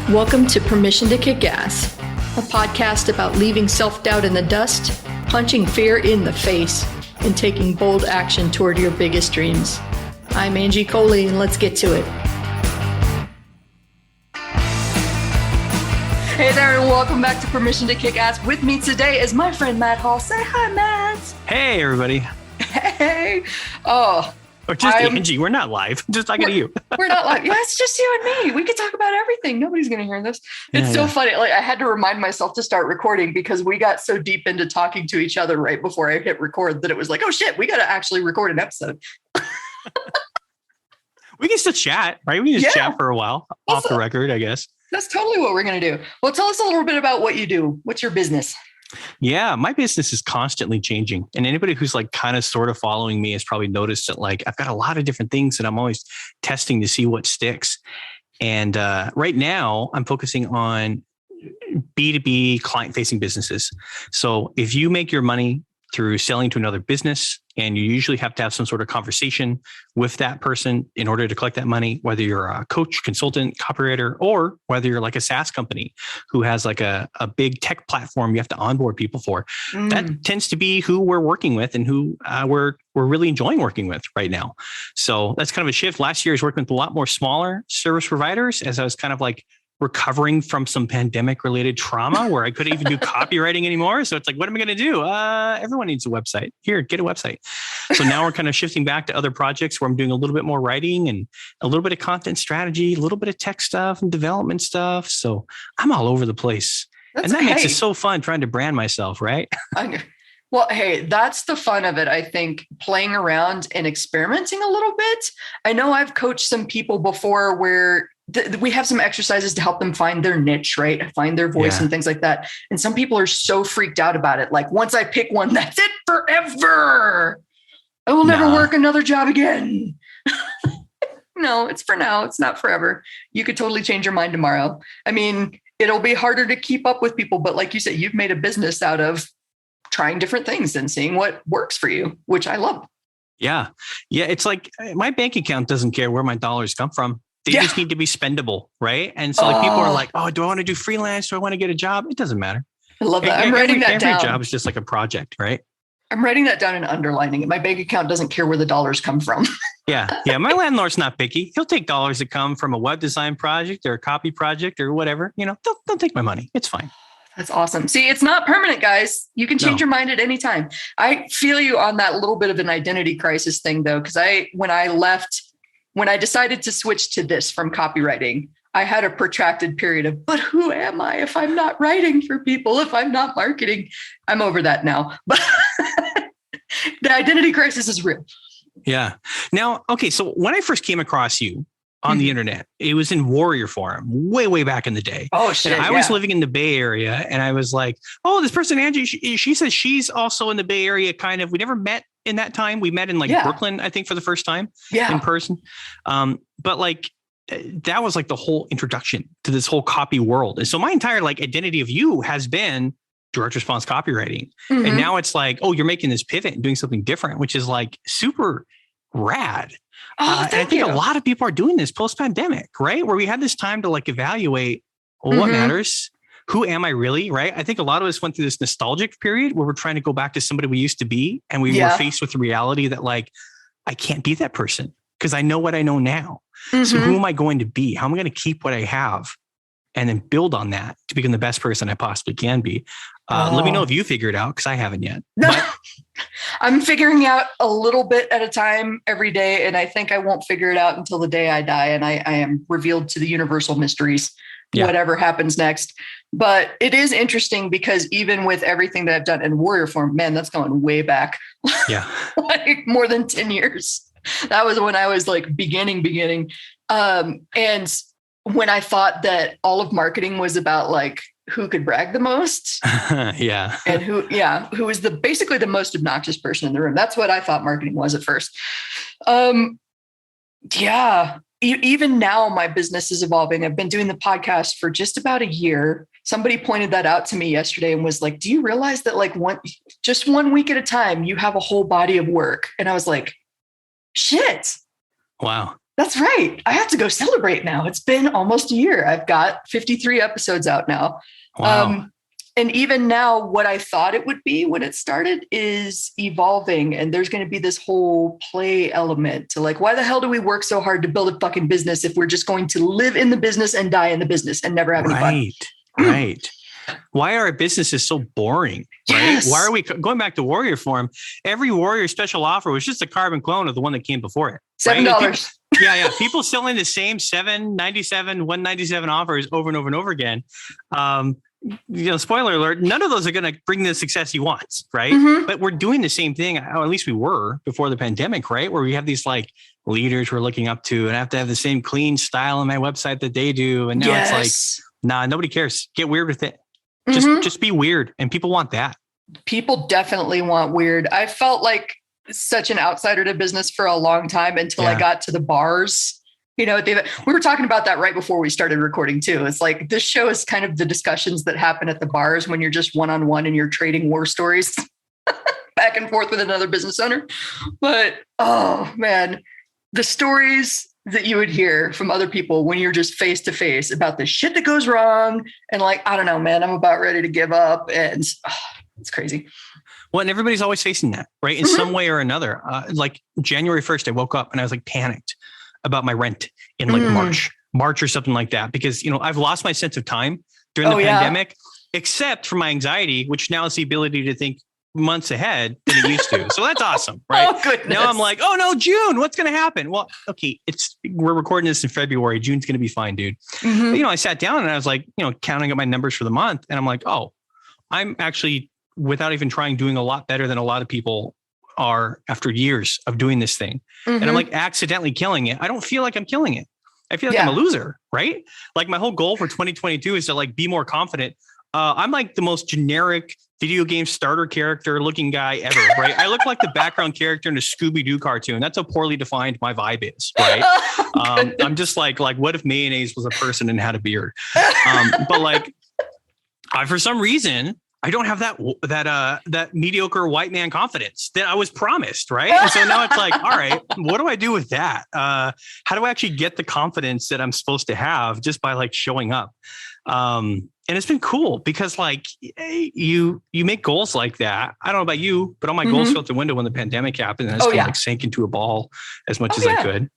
Welcome to Permission to Kick Ass, a podcast about leaving self-doubt in the dust, punching fear in the face, and taking bold action toward your biggest dreams. I'm Angie Coley, and let's get to it. Hey there, and welcome back to Permission to Kick Ass. With me today is my friend Matt Hall. Say hi, Matt. Hey, everybody. Hey. Oh. Or just Angie. We're not live. Just talking to you. We're not live. Yeah, it's just you and me. We could talk about everything. Nobody's going to hear this. It's so funny. Like, I had to remind myself to start recording because we got so deep into talking to each other right before I hit record that it was like, oh shit, we got to actually record an episode. We can still chat, right? We can just chat for a while off the record, I guess. That's totally what we're going to do. Well, tell us a little bit about what you do. What's your business? Yeah, my business is constantly changing. And anybody who's like kind of sort of following me has probably noticed that like I've got a lot of different things that I'm always testing to see what sticks. And right now I'm focusing on B2B client-facing businesses. So if you make your money through selling to another business, and you usually have to have some sort of conversation with that person in order to collect that money, whether you're a coach, consultant, copywriter, or whether you're like a SaaS company who has like a big tech platform you have to onboard people for. That tends to be who we're working with and who we're really enjoying working with right now. So that's kind of a shift. Last year I was working with a lot more smaller service providers as I was kind of like recovering from some pandemic related trauma where I couldn't even do copywriting anymore. So it's like, what am I going to do? Everyone needs a website. Here, get a website. So now we're kind of shifting back to other projects where I'm doing a little bit more writing and a little bit of content strategy, a little bit of tech stuff and development stuff. So I'm all over the place. And that makes it so fun trying to brand myself, right? Well, hey, that's the fun of it. I think playing around and experimenting a little bit. I know I've coached some people before where we have some exercises to help them find their niche, right? Find their voice and things like that. And some people are so freaked out about it. Like, once I pick one, that's it forever. I will never work another job again. No, it's for now. It's not forever. You could totally change your mind tomorrow. I mean, it'll be harder to keep up with people. But like you said, you've made a business out of trying different things and seeing what works for you, which I love. Yeah. Yeah. It's like my bank account doesn't care where my dollars come from. They just need to be spendable, right? And so like people are like, oh, do I want to do freelance? Do I want to get a job? It doesn't matter. I love that. I'm writing that down. Every job is just like a project, right? I'm writing that down and underlining it. My bank account doesn't care where the dollars come from. Yeah. My landlord's not picky. He'll take dollars that come from a web design project or a copy project or whatever. You know, they'll take my money. It's fine. That's awesome. See, it's not permanent, guys. You can change your mind at any time. I feel you on that little bit of an identity crisis thing, though, because when I decided to switch to this from copywriting, I had a protracted period of, but who am I if I'm not writing for people, if I'm not marketing? I'm over that now. But the identity crisis is real. Yeah. Now, okay. So when I first came across you on the internet, it was in Warrior Forum way back in the day. Oh, shit. And I was living in the Bay Area and I was like, oh, this person, Angie, she says she's also in the Bay Area. Kind of, we never met in that time. We met in like Brooklyn, I think, for the first time in person. But like, that was like the whole introduction to this whole copy world. And so my entire like identity of you has been direct response copywriting. And now it's like, oh, you're making this pivot and doing something different, which is like super rad. And I think a lot of people are doing this post-pandemic, right? Where we had this time to like evaluate what matters. Who am I really? Right. I think a lot of us went through this nostalgic period where we're trying to go back to somebody we used to be. And we were faced with the reality that like, I can't be that person because I know what I know now. So who am I going to be? How am I going to keep what I have and then build on that to become the best person I possibly can be? Let me know if you figure it out because I haven't yet. No, I'm figuring out a little bit at a time every day. And I think I won't figure it out until the day I die. And I am revealed to the universal mysteries, whatever happens next. But it is interesting because even with everything that I've done in Warrior Form, man, that's going way back. Yeah. Like more than 10 years. That was when I was like beginning. And when I thought that all of marketing was about like who could brag the most. And who was basically the most obnoxious person in the room. That's what I thought marketing was at first. Even now my business is evolving. I've been doing the podcast for just about a year. Somebody pointed that out to me yesterday and was like, do you realize that like just 1 week at a time, you have a whole body of work? And I was like, shit. Wow. That's right. I have to go celebrate now. It's been almost a year. I've got 53 episodes out now. Wow. And even now, what I thought it would be when it started is evolving. And there's going to be this whole play element to like, why the hell do we work so hard to build a fucking business if we're just going to live in the business and die in the business and never have any fun? Right. Why are our businesses so boring? Right? Yes. Why are we going back to Warrior Form? Every Warrior special offer was just a carbon clone of the one that came before it. $7. Right? Yeah. People selling the same $7.97, $1.97 offers over and over and over again. Spoiler alert, none of those are going to bring the success he wants, right? Mm-hmm. But we're doing the same thing, or at least we were before the pandemic, right? Where we have these like leaders we're looking up to, and I have to have the same clean style on my website that they do. And now it's like, nah, nobody cares. Get weird with it. Just be weird. And people want that. People definitely want weird. I felt like such an outsider to business for a long time until I got to the bars. You know, David, we were talking about that right before we started recording too. It's like this show is kind of the discussions that happen at the bars when you're just one-on-one and you're trading war stories back and forth with another business owner. But, oh man, the stories that you would hear from other people when you're just face to face about the shit that goes wrong. And like, I don't know, man, I'm about ready to give up. And it's crazy. Well, and everybody's always facing that, right? In some way or another. Like January 1st, I woke up and I was like panicked about my rent in like March or something like that. Because, I've lost my sense of time during the pandemic, except for my anxiety, which now is the ability to think months ahead than it used to. So that's awesome, right? Oh, goodness. Now I'm like, oh no, June, what's going to happen? Well, okay, we're recording this in February. June's going to be fine, dude. But, I sat down and I was like, counting up my numbers for the month. And I'm like, oh, I'm actually, without even trying, doing a lot better than a lot of people are after years of doing this thing. And I'm like accidentally killing it. I don't feel like I'm killing it. I feel like I'm a loser, right? Like my whole goal for 2022 is to like be more confident. I'm like the most generic video game starter character looking guy ever, right? I look like the background character in a Scooby-Doo cartoon. That's how poorly defined my vibe is, right? I'm just like, what if mayonnaise was a person and had a beard? But like, for some reason, I don't have that mediocre white man confidence that I was promised, right? And so now it's like, all right, what do I do with that? How do I actually get the confidence that I'm supposed to have just by like showing up? And it's been cool because like you make goals like that. I don't know about you, but all my goals fell out the window when the pandemic happened, and I just kind of like sank into a ball as much as I could.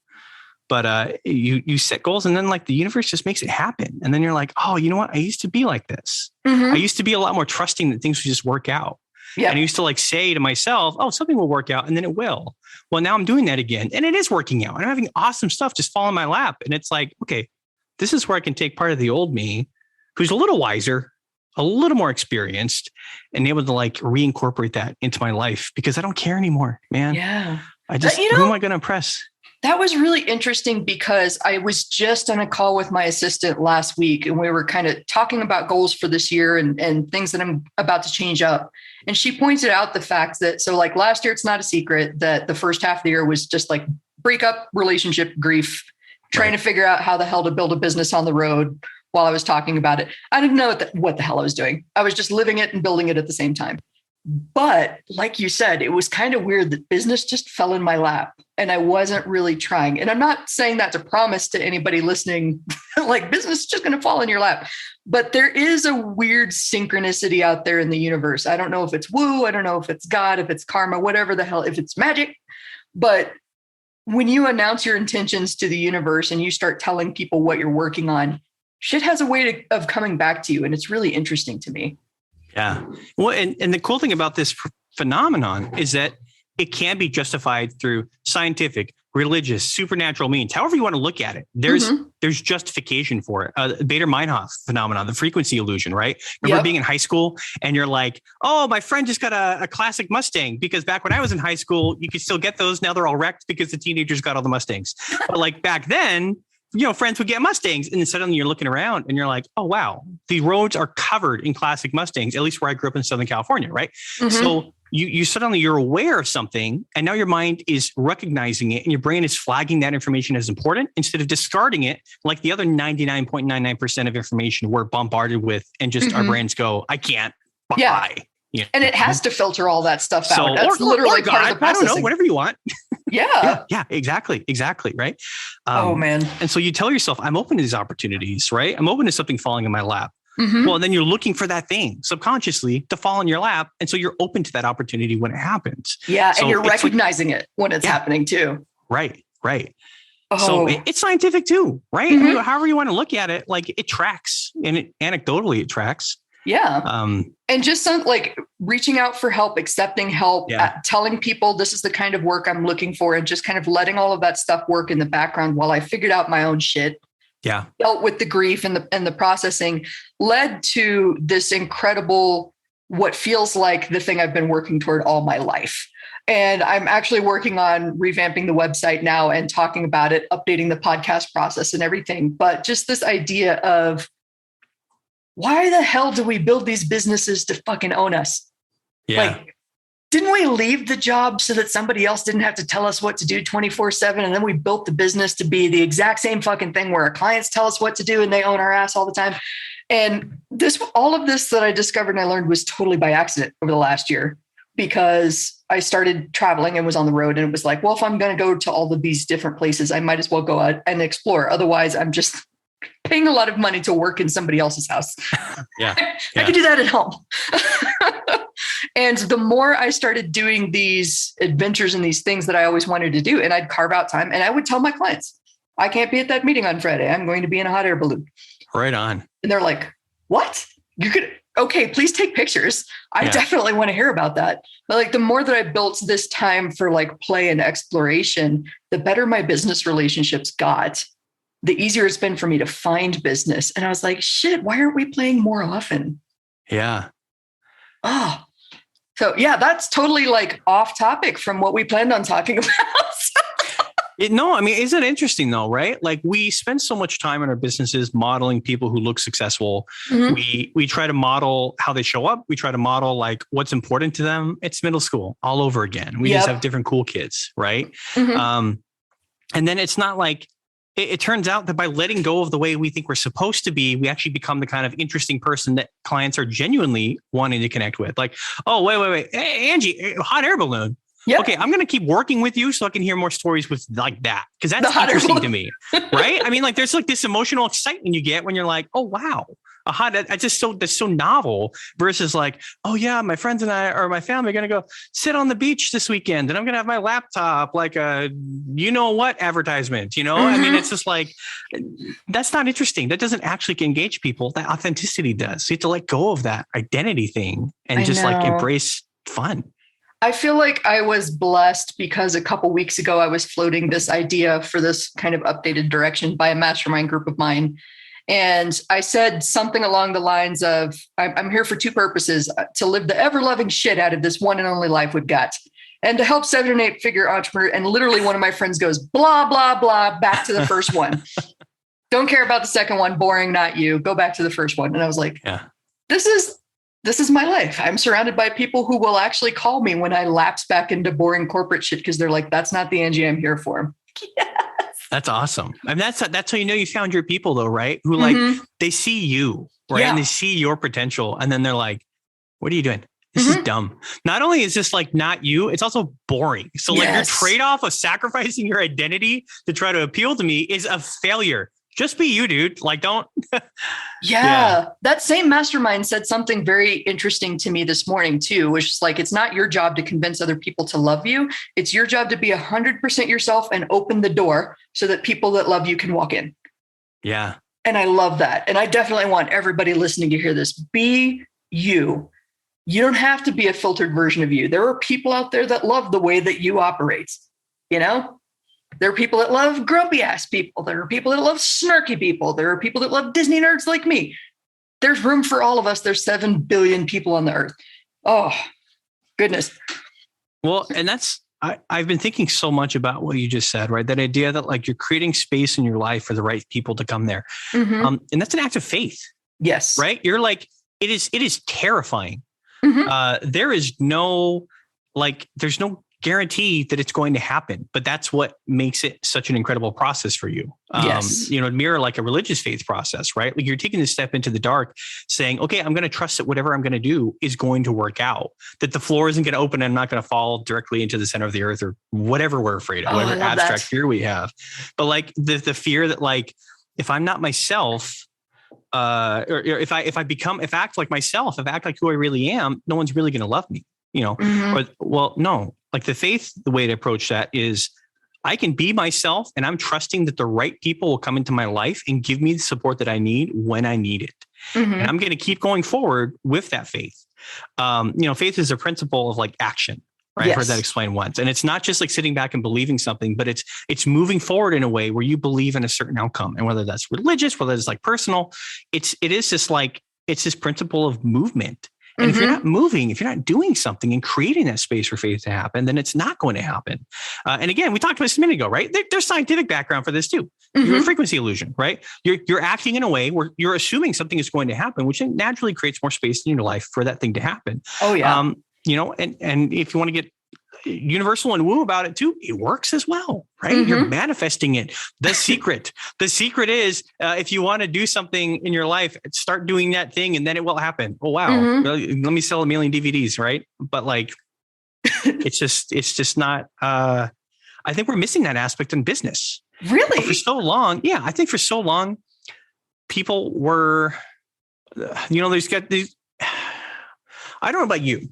But you set goals and then like the universe just makes it happen. And then you're like, oh, you know what? I used to be like this. I used to be a lot more trusting that things would just work out. Yeah. And I used to like say to myself, oh, something will work out and then it will. Well, now I'm doing that again and it is working out. And I'm having awesome stuff just fall in my lap. And it's like, okay, this is where I can take part of the old me who's a little wiser, a little more experienced, and able to like reincorporate that into my life because I don't care anymore, man. Yeah. I just, who am I going to impress? That was really interesting because I was just on a call with my assistant last week and we were kind of talking about goals for this year and things that I'm about to change up. And she pointed out the fact that, so like last year, it's not a secret that the first half of the year was just like breakup, relationship, grief, trying to figure out how the hell to build a business on the road while I was talking about it. I didn't know what the hell I was doing. I was just living it and building it at the same time. But like you said, it was kind of weird that business just fell in my lap and I wasn't really trying. And I'm not saying that to promise to anybody listening, like business is just going to fall in your lap. But there is a weird synchronicity out there in the universe. I don't know if it's woo. I don't know if it's God, if it's karma, whatever the hell, if it's magic. But when you announce your intentions to the universe and you start telling people what you're working on, shit has a way of coming back to you. And it's really interesting to me. Yeah. Well, and the cool thing about this phenomenon is that it can be justified through scientific, religious, supernatural means. However you want to look at it, there's justification for it. Bader-Meinhof phenomenon, the frequency illusion, right? Remember being in high school and you're like, oh, my friend just got a classic Mustang because back when I was in high school, you could still get those. Now they're all wrecked because the teenagers got all the Mustangs. But like back then, friends would get Mustangs and then suddenly you're looking around and you're like, oh, wow, the roads are covered in classic Mustangs, at least where I grew up in Southern California. Right. So you suddenly you're aware of something and now your mind is recognizing it and your brain is flagging that information as important instead of discarding it like the other 99.99% of information we're bombarded with and just our brains go, I can't buy, And it has to filter all that stuff So, out. That's literally part of the processing. I don't know, whatever you want. Yeah. Yeah, exactly. Right. Oh man. And so you tell yourself, I'm open to these opportunities, right? I'm open to something falling in my lap. Mm-hmm. Well, and then you're looking for that thing subconsciously to fall in your lap. And so you're open to that opportunity when it happens. Yeah. So and you're recognizing it when it's happening too. Right. Oh. So it's scientific too, right? Mm-hmm. I mean, however you want to look at it, like it tracks, and anecdotally it tracks. Yeah. And just like reaching out for help, accepting help, telling people this is the kind of work I'm looking for, and just kind of letting all of that stuff work in the background while I figured out my own shit. Yeah. Dealt with the grief and the processing led to this incredible, what feels like the thing I've been working toward all my life. And I'm actually working on revamping the website now and talking about it, updating the podcast process and everything. But just this idea of, why the hell do we build these businesses to fucking own us? Yeah. Like, didn't we leave the job so that somebody else didn't have to tell us what to do 24/7? And then we built the business to be the exact same fucking thing where our clients tell us what to do and they own our ass all the time. And all of this that I discovered and I learned was totally by accident over the last year, because I started traveling and was on the road, and it was like, well, if I'm going to go to all of these different places, I might as well go out and explore. Otherwise, I'm just paying a lot of money to work in somebody else's house. I could do that at home. And the more I started doing these adventures and these things that I always wanted to do, and I'd carve out time, and I would tell my clients, I can't be at that meeting on Friday. I'm going to be in a hot air balloon. Right on. And they're like, what? You could, okay, please take pictures. I definitely want to hear about that. But like, the more that I built this time for like play and exploration, the better my business relationships got, the easier it's been for me to find business. And I was like, shit, why aren't we playing more often? Yeah. Oh, so yeah, that's totally like off topic from what we planned on talking about. No, I mean, isn't it interesting though, right? Like, we spend so much time in our businesses modeling people who look successful. Mm-hmm. We try to model how they show up. We try to model like what's important to them. It's middle school all over again. We just have different cool kids, right? Mm-hmm. And then it's not like, it turns out that by letting go of the way we think we're supposed to be, we actually become the kind of interesting person that clients are genuinely wanting to connect with. Like, oh, wait. Hey, Angie, hot air balloon. Yep. Okay, I'm going to keep working with you so I can hear more stories with like that, because that's interesting to me, right? I mean, like, there's like this emotional excitement you get when you're like, oh, wow. That's so novel versus like, oh yeah, my friends and I or my family are going to go sit on the beach this weekend and I'm going to have my laptop like a, you know what, advertisement, Mm-hmm. I mean, it's just like, that's not interesting. That doesn't actually engage people. That authenticity does. So you have to let go of that identity thing and just like embrace fun. I feel like I was blessed because a couple weeks ago, I was floating this idea for this kind of updated direction by a mastermind group of mine. And I said something along the lines of, I'm here for two purposes: to live the ever-loving shit out of this one and only life we've got, and to help 7 and 8 figure entrepreneur. And literally one of my friends goes, blah, blah, blah, back to the first one. Don't care about the second one. Boring, not you. Go back to the first one. And I was like, this is my life. I'm surrounded by people who will actually call me when I lapse back into boring corporate shit, because they're like, that's not the Angie I'm here for. Yes. That's awesome. I mean, that's how you found your people though, right? Who like, they see you, right? Yeah. And they see your potential. And then they're like, what are you doing? This is dumb. Not only is this like not you, it's also boring. So like your trade-off of sacrificing your identity to try to appeal to me is a failure. Just be you, dude. Like, don't. That same mastermind said something very interesting to me this morning too, which is like, it's not your job to convince other people to love you. It's your job to be 100% yourself and open the door so that people that love you can walk in. Yeah. And I love that. And I definitely want everybody listening to hear this. Be you. You don't have to be a filtered version of you. There are people out there that love the way that you operate, There are people that love grumpy ass people. There are people that love snarky people. There are people that love Disney nerds like me. There's room for all of us. There's 7 billion people on the earth. Oh, goodness. Well, and I've been thinking so much about what you just said, right? That idea that like you're creating space in your life for the right people to come there. Mm-hmm. And that's an act of faith. Yes. Right. You're like, it is terrifying. Mm-hmm. There's no guarantee that it's going to happen, but that's what makes it such an incredible process for you. Yes. Mirror like a religious faith process, right? Like you're taking this step into the dark saying, okay, I'm going to trust that whatever I'm going to do is going to work out, that the floor isn't going to open and I'm not going to fall directly into the center of the earth or whatever we're afraid of, whatever abstract fear we have. But like the fear that like, if I'm not myself, or if I act like myself, if I act like who I really am, no one's really going to love me, no, like the faith, the way to approach that is I can be myself and I'm trusting that the right people will come into my life and give me the support that I need when I need it. And I'm going to keep going forward with that faith. Faith is a principle of like action. Right. Yes. I've heard that explained once. And it's not just like sitting back and believing something, but it's moving forward in a way where you believe in a certain outcome. And whether that's religious, whether it's like personal, it's this principle of movement. And if you're not moving, if you're not doing something and creating that space for faith to happen, then it's not going to happen. And again, we talked about this a minute ago, right? There's scientific background for this too. You're a frequency illusion, right? You're acting in a way where you're assuming something is going to happen, which naturally creates more space in your life for that thing to happen. Oh yeah. And if you want to get universal and woo about it too, it works as well, right? You're manifesting it. The secret is if you want to do something in your life, start doing that thing and then it will happen. Oh, wow. Let me sell 1 million DVDs. Right. But like, it's just not, I think we're missing that aspect in business. Really? For so long. Yeah. I think for so long, people were, there's got these, I don't know about you,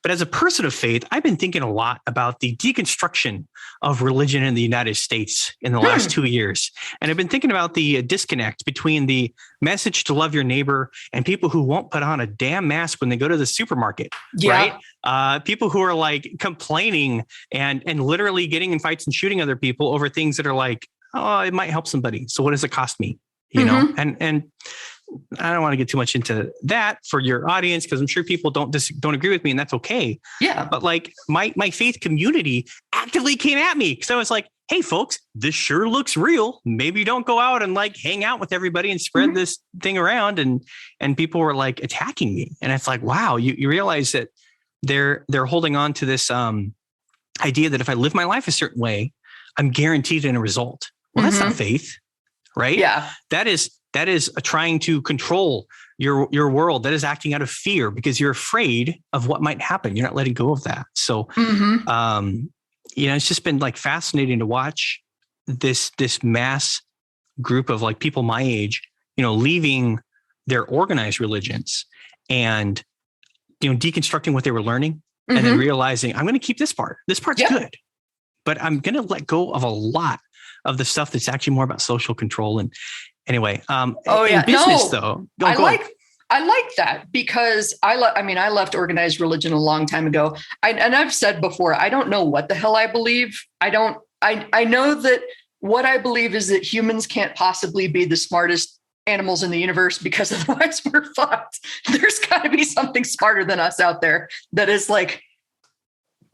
but as a person of faith, I've been thinking a lot about the deconstruction of religion in the United States in the last 2 years. And I've been thinking about the disconnect between the message to love your neighbor and people who won't put on a damn mask when they go to the supermarket, right? People who are like complaining and literally getting in fights and shooting other people over things that are like, oh, it might help somebody. So what does it cost me? And I don't want to get too much into that for your audience because I'm sure people don't agree with me, and that's okay. Yeah. But like my faith community actively came at me because I was like, hey, folks, this sure looks real. Maybe don't go out and like hang out with everybody and spread this thing around. And people were like attacking me. And it's like, wow, you realize that they're holding on to this idea that if I live my life a certain way, I'm guaranteed in a result. Well, that's not faith, right? Yeah. That is trying to control your world. That is acting out of fear because you're afraid of what might happen. You're not letting go of that. So, it's just been like fascinating to watch this mass group of like people my age, leaving their organized religions and, deconstructing what they were learning and then realizing I'm going to keep this part. This part's good, but I'm going to let go of a lot of the stuff that's actually more about social control. And anyway, in business though, I like that because I left organized religion a long time ago. And I've said before, I don't know what the hell I believe. I know that what I believe is that humans can't possibly be the smartest animals in the universe because otherwise we're fucked. There's got to be something smarter than us out there that is like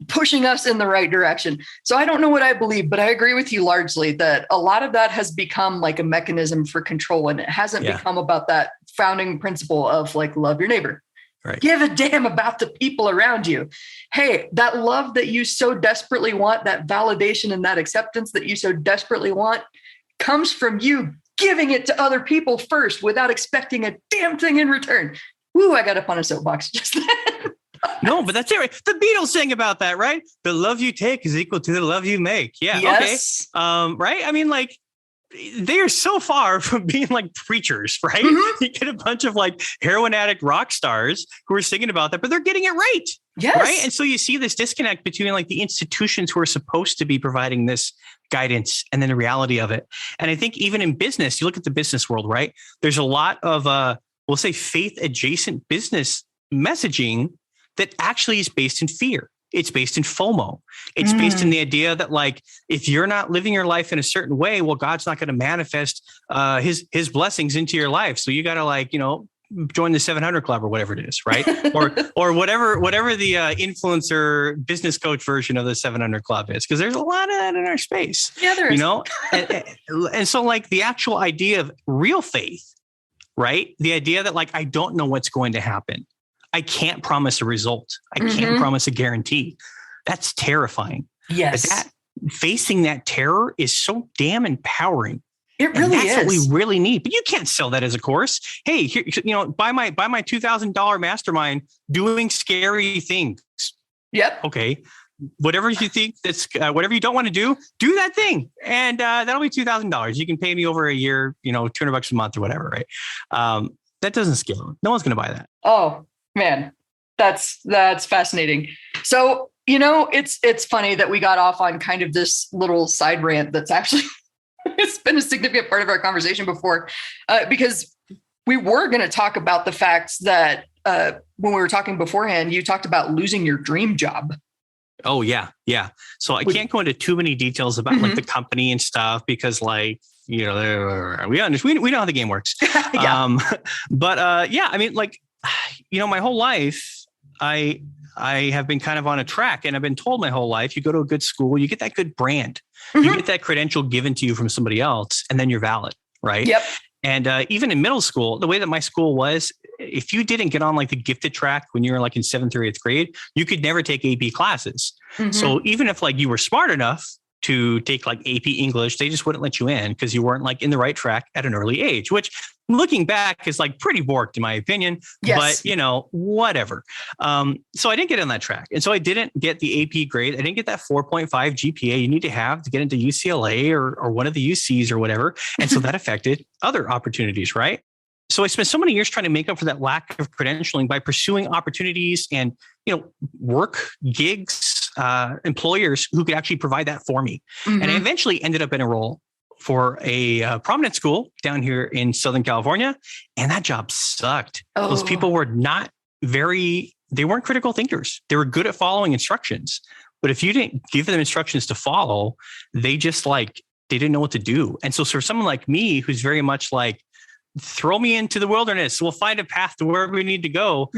pushing us in the right direction. So I don't know what I believe, but I agree with you largely that a lot of that has become like a mechanism for control. And it hasn't become about that founding principle of like, love your neighbor, give a damn about the people around you. Hey, that love that you so desperately want, that validation and that acceptance that you so desperately want comes from you giving it to other people first without expecting a damn thing in return. Woo, I got up on a soapbox just then. No, but that's it. Right? The Beatles sang about that, right? The love you take is equal to the love you make. Yeah. Yes. Okay. Right. I mean, like they are so far from being like preachers, right? You get a bunch of like heroin addict rock stars who are singing about that, but they're getting it right. Yes. Right. And so you see this disconnect between like the institutions who are supposed to be providing this guidance and then the reality of it. And I think even in business, you look at the business world, right? There's a lot of, we'll say faith adjacent business messaging that actually is based in fear. It's based in FOMO. It's based in the idea that like, if you're not living your life in a certain way, well, God's not going to manifest his blessings into your life. So you got to like, join the 700 club or whatever it is. Right. or whatever the influencer business coach version of the 700 club is. Cause there's a lot of that in our space. Yeah, there is. And so like the actual idea of real faith, right? The idea that like, I don't know what's going to happen. I can't promise a result. I can't promise a guarantee. That's terrifying. Yes. But facing that terror is so damn empowering. It really is. That's what we really need. But you can't sell that as a course. Hey, here, buy my $2,000 mastermind doing scary things. Yep. Okay. Whatever you think that's whatever you don't want to do that thing. And that'll be $2,000. You can pay me over a year, $200 a month or whatever. Right. That doesn't scale. No one's going to buy that. Oh man, that's fascinating. So, it's funny that we got off on kind of this little side rant that's actually it's been a significant part of our conversation before, because we were going to talk about the fact that when we were talking beforehand, you talked about losing your dream job. Oh, yeah. Yeah. So I can't go into too many details about like the company and stuff because we know how the game works. Yeah. But yeah, I mean, my whole life, I have been kind of on a track, and I've been told my whole life, you go to a good school, you get that good brand, you get that credential given to you from somebody else, and then you're valid. Right. Yep. And even in middle school, the way that my school was, if you didn't get on like the gifted track when you were like in 7th or 8th grade, you could never take AP classes. So even if like you were smart enough to take like AP English, they just wouldn't let you in because you weren't like in the right track at an early age, which looking back is like pretty borked in my opinion, but whatever. So I didn't get on that track. And so I didn't get the AP grade. I didn't get that 4.5 GPA you need to have to get into UCLA or one of the UCs or whatever. And so that affected other opportunities, right? So I spent so many years trying to make up for that lack of credentialing by pursuing opportunities and, work gigs, employers who could actually provide that for me. And I eventually ended up in a role for a prominent school down here in Southern California. And that job sucked. Those people were they weren't critical thinkers. They were good at following instructions. But if you didn't give them instructions to follow, they just they didn't know what to do. And so for someone like me, who's very much like, throw me into the wilderness, we'll find a path to wherever we need to go,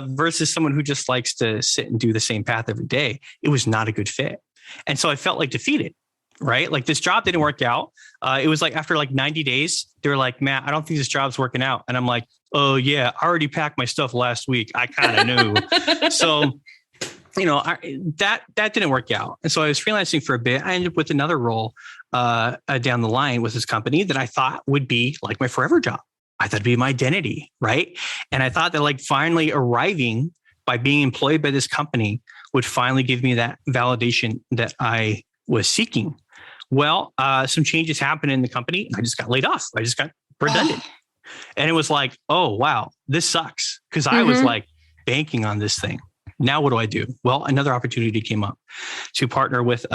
versus someone who just likes to sit and do the same path every day, it was not a good fit. And so I felt like defeated. Right? Like this job didn't work out. It was like after like 90 days, they were like, Matt, I don't think this job's working out. And I'm like, oh yeah, I already packed my stuff last week. I kind of knew. So, that didn't work out. And so I was freelancing for a bit. I ended up with another role down the line with this company that I thought would be like my forever job. I thought it'd be my identity. Right. And I thought that like finally arriving by being employed by this company would finally give me that validation that I was seeking. Well, some changes happened in the company. I just got laid off. I just got redundant. And it was like, oh, wow, this sucks. Because I was like banking on this thing. Now what do I do? Well, another opportunity came up to partner with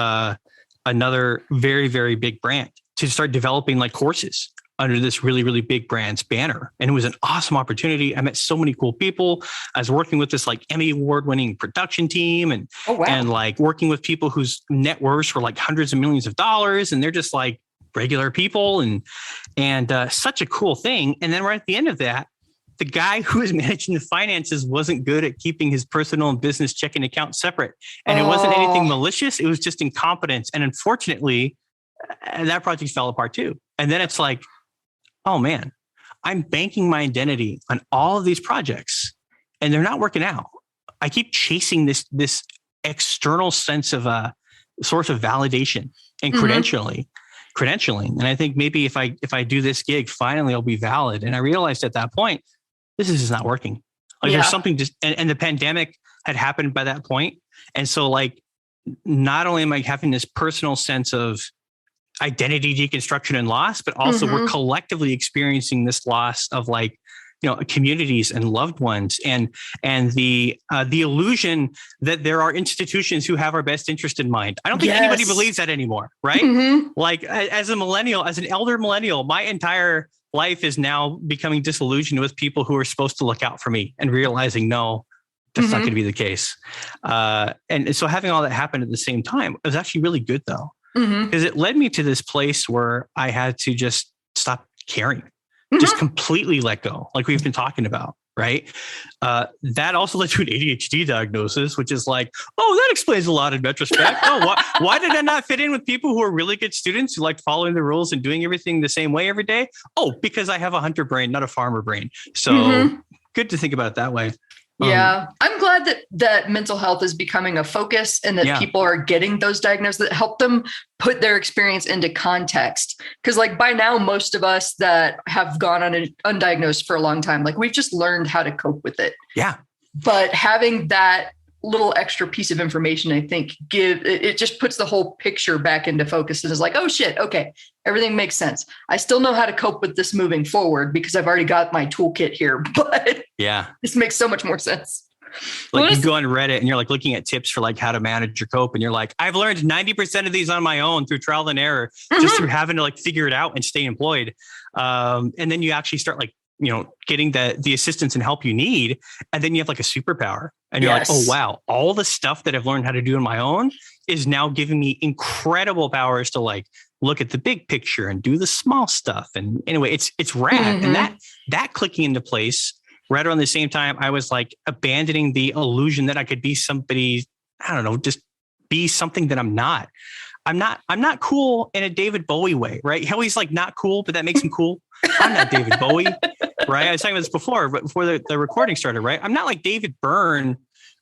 another very, very big brand to start developing like courses under this really, really big brand's banner. And it was an awesome opportunity. I met so many cool people. I was working with this like Emmy award-winning production team and like working with people whose net worths were like hundreds of millions of dollars. And they're just like regular people and such a cool thing. And then right at the end of that, the guy who was managing the finances wasn't good at keeping his personal and business checking account separate. And it wasn't anything malicious. It was just incompetence. And unfortunately, that project fell apart too. And then it's like, oh man, I'm banking my identity on all of these projects and they're not working out. I keep chasing this external sense of a source of validation and credentialing. And I think maybe if I do this gig, finally I'll be valid. And I realized at that point, this is just not working. Like there's something and the pandemic had happened by that point. And so like, not only am I having this personal sense of identity deconstruction and loss, but also we're collectively experiencing this loss of like, communities and loved ones and the illusion that there are institutions who have our best interest in mind. I don't think anybody believes that anymore. Right. Like as an elder millennial, my entire life is now becoming disillusioned with people who are supposed to look out for me and realizing, no, that's not going to be the case. And so having all that happen at the same time, it was actually really good though. Because it led me to this place where I had to just stop caring, just completely let go, like we've been talking about, right? That also led to an ADHD diagnosis, which is like, oh, that explains a lot in retrospect. Oh, why did I not fit in with people who are really good students who like following the rules and doing everything the same way every day? Oh, because I have a hunter brain, not a farmer brain. So good to think about it that way. Yeah. I'm glad that mental health is becoming a focus and that people are getting those diagnoses that help them put their experience into context. Because like by now, most of us that have gone undiagnosed for a long time, like we've just learned how to cope with it. Yeah. But having that little extra piece of information, I think it just puts the whole picture back into focus and is like, oh shit, okay, everything makes sense. I still know how to cope with this moving forward because I've already got my toolkit here, but this makes so much more sense. Like you go on Reddit and you're like looking at tips for like how to manage your cope. And you're like, I've learned 90% of these on my own through trial and error, just through having to like figure it out and stay employed. And then you actually start like, getting the assistance and help you need. And then you have like a superpower and you're like, oh, wow, all the stuff that I've learned how to do on my own is now giving me incredible powers to like look at the big picture and do the small stuff. And anyway, it's rad. And that clicking into place right around the same time, I was like abandoning the illusion that I could be somebody, I don't know, just be something that I'm not. I'm not cool in a David Bowie way, right? How he's like not cool, but that makes him cool. I'm not David Bowie, right? I was talking about this before the recording started, right? I'm not like David Byrne,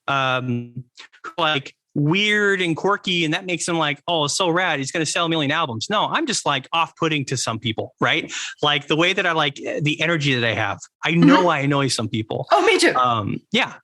like weird and quirky, and that makes him like, oh, so rad, he's going to sell 1 million albums. No, I'm just like off-putting to some people, right? Like the way that I like the energy that I have. I know I annoy some people. Oh, me too.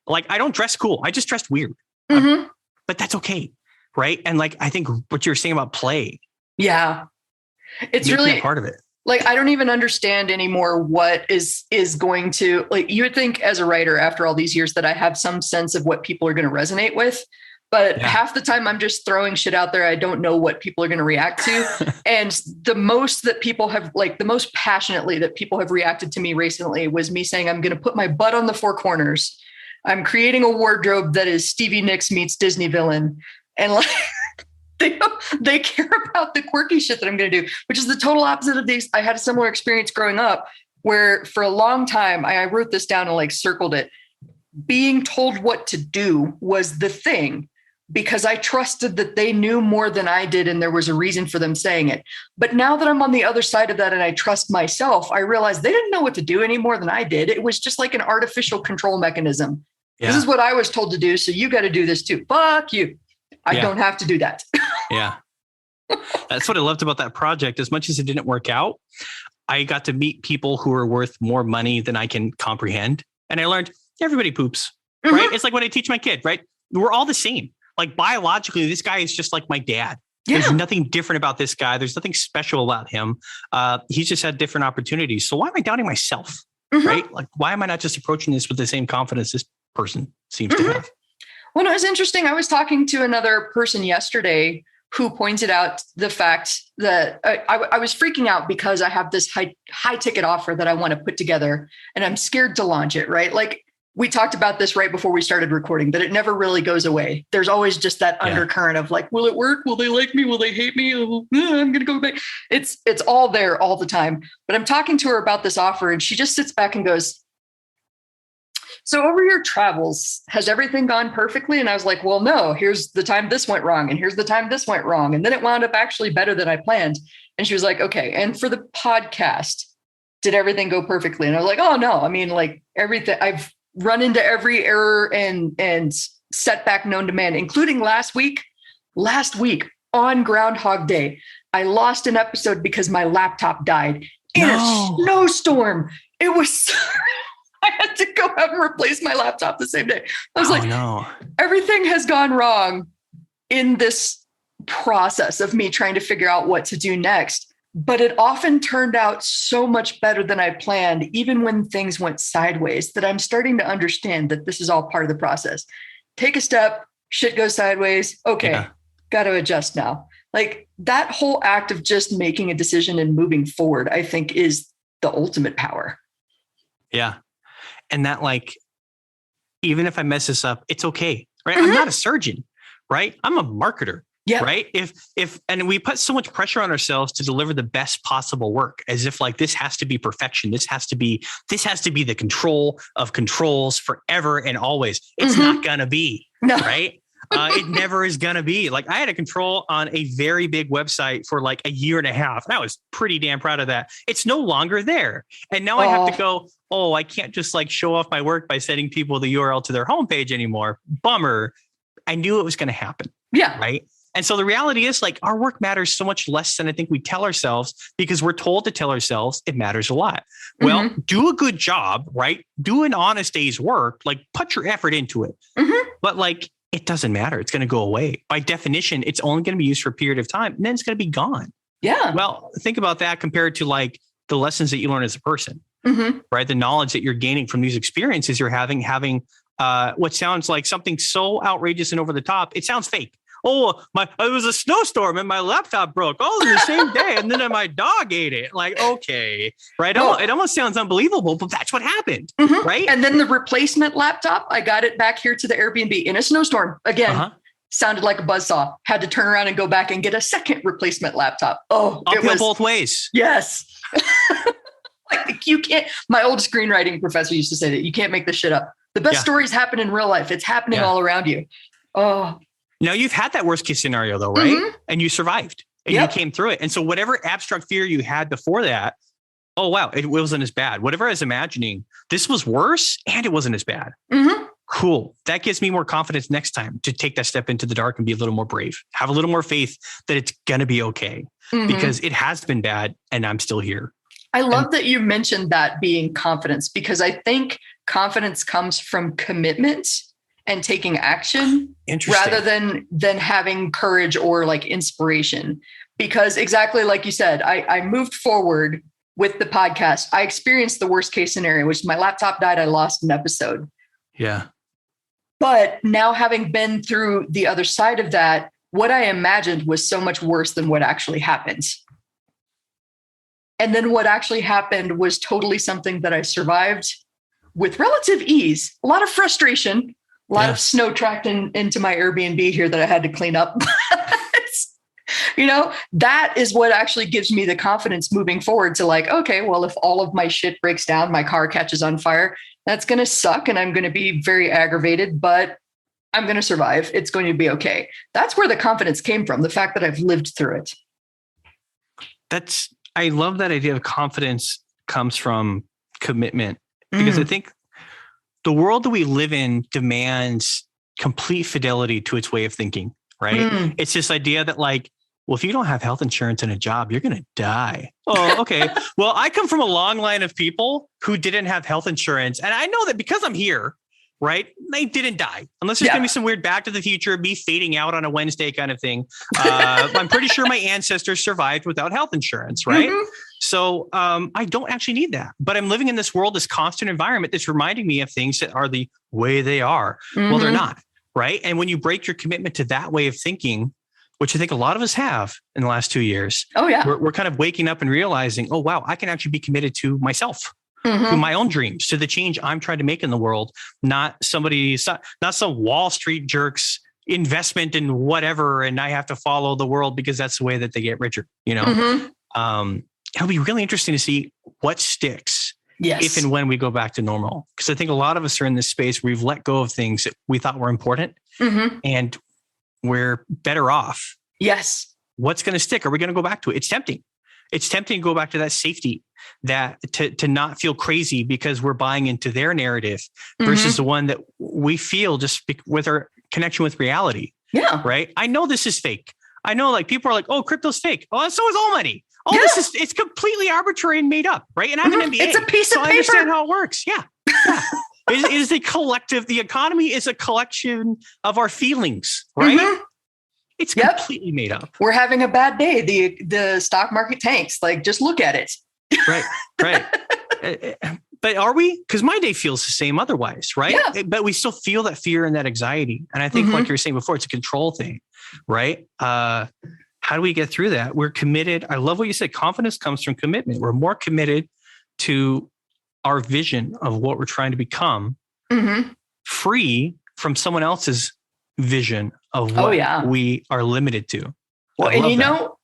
Like I don't dress cool. I just dressed weird, but that's okay, right? And like I think what you're saying about play, it's really part of it. Like, I don't even understand anymore what is going to, like, you would think as a writer after all these years that I have some sense of what people are going to resonate with. But half the time I'm just throwing shit out there. I don't know what people are going to react to. And the most that people have, like the most passionately that people have reacted to me recently was me saying, I'm going to put my butt on the four corners. I'm creating a wardrobe that is Stevie Nicks meets Disney villain. And like, they care about the quirky shit that I'm going to do, which is the total opposite of these. I had a similar experience growing up where for a long time, I wrote this down and like circled it. Being told what to do was the thing because I trusted that they knew more than I did. And there was a reason for them saying it. But now that I'm on the other side of that and I trust myself, I realized they didn't know what to do any more than I did. It was just like an artificial control mechanism. Yeah. This is what I was told to do. So you got to do this too. Fuck you. I don't have to do that. Yeah. That's what I loved about that project. As much as it didn't work out, I got to meet people who are worth more money than I can comprehend. And I learned everybody poops, right? It's like when I teach my kid, right? We're all the same. Like biologically, this guy is just like my dad. Yeah. There's nothing different about this guy. There's nothing special about him. He's just had different opportunities. So why am I doubting myself, right? Like, why am I not just approaching this with the same confidence this person seems to have? Well, it was interesting. I was talking to another person yesterday who pointed out the fact that I was freaking out because I have this high ticket offer that I want to put together and I'm scared to launch it, right? Like we talked about this right before we started recording, that it never really goes away. There's always just that undercurrent of like, will it work? Will they like me? Will they hate me? I'm going to go back. It's all there all the time. But I'm talking to her about this offer and she just sits back and goes, so over your travels, has everything gone perfectly? And I was like, well, no, here's the time this went wrong. And here's the time this went wrong. And then it wound up actually better than I planned. And she was like, okay. And for the podcast, did everything go perfectly? And I was like, oh no, I mean, like everything, I've run into every error and setback known to man, including last week on Groundhog Day, I lost an episode because my laptop died in a snowstorm. It was I had to go out and replace my laptop the same day. I was everything has gone wrong in this process of me trying to figure out what to do next. But it often turned out so much better than I planned, even when things went sideways, that I'm starting to understand that this is all part of the process. Take a step, shit goes sideways. Okay, got to adjust now. Like that whole act of just making a decision and moving forward, I think is the ultimate power. Yeah. And that like, even if I mess this up, it's okay, right? I'm not a surgeon, right? I'm a marketer, right? And we put so much pressure on ourselves to deliver the best possible work as if like, this has to be perfection. This has to be the control of controls forever and always. It's not gonna be, right? It never is going to be. Like, I had a control on a very big website for like a year and a half. And I was pretty damn proud of that. It's no longer there. And now I have to go, oh, I can't just like show off my work by sending people the URL to their homepage anymore. Bummer. I knew it was going to happen. Yeah. Right. And so the reality is, like, our work matters so much less than I think we tell ourselves, because we're told to tell ourselves it matters a lot. Well, do a good job, right? Do an honest day's work, like put your effort into it. But like, it doesn't matter. It's going to go away. By definition, it's only going to be used for a period of time, and then it's going to be gone. Yeah. Well, think about that compared to like the lessons that you learn as a person, right? The knowledge that you're gaining from these experiences you're having what sounds like something so outrageous and over the top. It sounds fake. Oh, it was a snowstorm and my laptop broke all in the same day. And then my dog ate it. Like, okay, right. Oh, it almost sounds unbelievable, but that's what happened. Right. And then the replacement laptop, I got it back here to the Airbnb in a snowstorm. Again, sounded like a buzzsaw. Had to turn around and go back and get a second replacement laptop. Oh, uphill it was both ways. Yes. Like, you can't, my old screenwriting professor used to say that you can't make this shit up. The best stories happen in real life. It's happening all around you. Oh, now, you've had that worst case scenario though, right? And you survived and you came through it. And so whatever abstract fear you had before that, oh, wow, it wasn't as bad. Whatever I was imagining, this was worse and it wasn't as bad. Cool. That gives me more confidence next time to take that step into the dark and be a little more brave. Have a little more faith that it's going to be okay, because it has been bad and I'm still here. I love that you mentioned that being confidence, because I think confidence comes from commitment and taking action rather than having courage or like inspiration. Because exactly like you said, I moved forward with the podcast. I experienced the worst case scenario, which my laptop died. I lost an episode. Yeah. But now, having been through the other side of that, what I imagined was so much worse than what actually happened. And then what actually happened was totally something that I survived with relative ease. A lot of frustration, a lot of snow tracked into my Airbnb here that I had to clean up. That is what actually gives me the confidence moving forward to like, okay, well, if all of my shit breaks down, my car catches on fire, that's going to suck. And I'm going to be very aggravated, but I'm going to survive. It's going to be okay. That's where the confidence came from. The fact that I've lived through it. I love that idea of confidence comes from commitment, because I think the world that we live in demands complete fidelity to its way of thinking, right? It's this idea that like, well, if you don't have health insurance and a job, you're going to die. Oh, okay. Well, I come from a long line of people who didn't have health insurance. And I know that because I'm here, right? They didn't die, unless there's going to be some weird Back to the Future, me fading out on a Wednesday kind of thing. I'm pretty sure my ancestors survived without health insurance, right? So I don't actually need that. But I'm living in this world, this constant environment that's reminding me of things that are the way they are. Well, they're not, right? And when you break your commitment to that way of thinking, which I think a lot of us have in the last 2 years, we're kind of waking up and realizing, oh, wow, I can actually be committed to myself. To my own dreams, to the change I'm trying to make in the world, not some Wall Street jerk's investment in whatever. And I have to follow the world because that's the way that they get richer. It'll be really interesting to see what sticks if and when we go back to normal. Because I think a lot of us are in this space where we've let go of things that we thought were important and we're better off. Yes. What's going to stick? Are we going to go back to it? It's tempting. It's tempting to go back to that safety, that to not feel crazy because we're buying into their narrative versus the one that we feel just with our connection with reality. Yeah. Right. I know this is fake. I know like people are like, oh, crypto's fake. Oh, so is all money. All this it's completely arbitrary and made up. Right. And I'm an MBA. It's a piece of paper. I understand how it works. Yeah. It is a collective. The economy is a collection of our feelings. Right. It's completely made up. We're having a bad day. The stock market tanks. Like, just look at it. Right. But are we? Because my day feels the same otherwise, right? Yeah. But we still feel that fear and that anxiety. And I think, like you were saying before, it's a control thing, right? How do we get through that? We're committed. I love what you said. Confidence comes from commitment. We're more committed to our vision of what we're trying to become, free from someone else's vision of what we are limited to. Well, and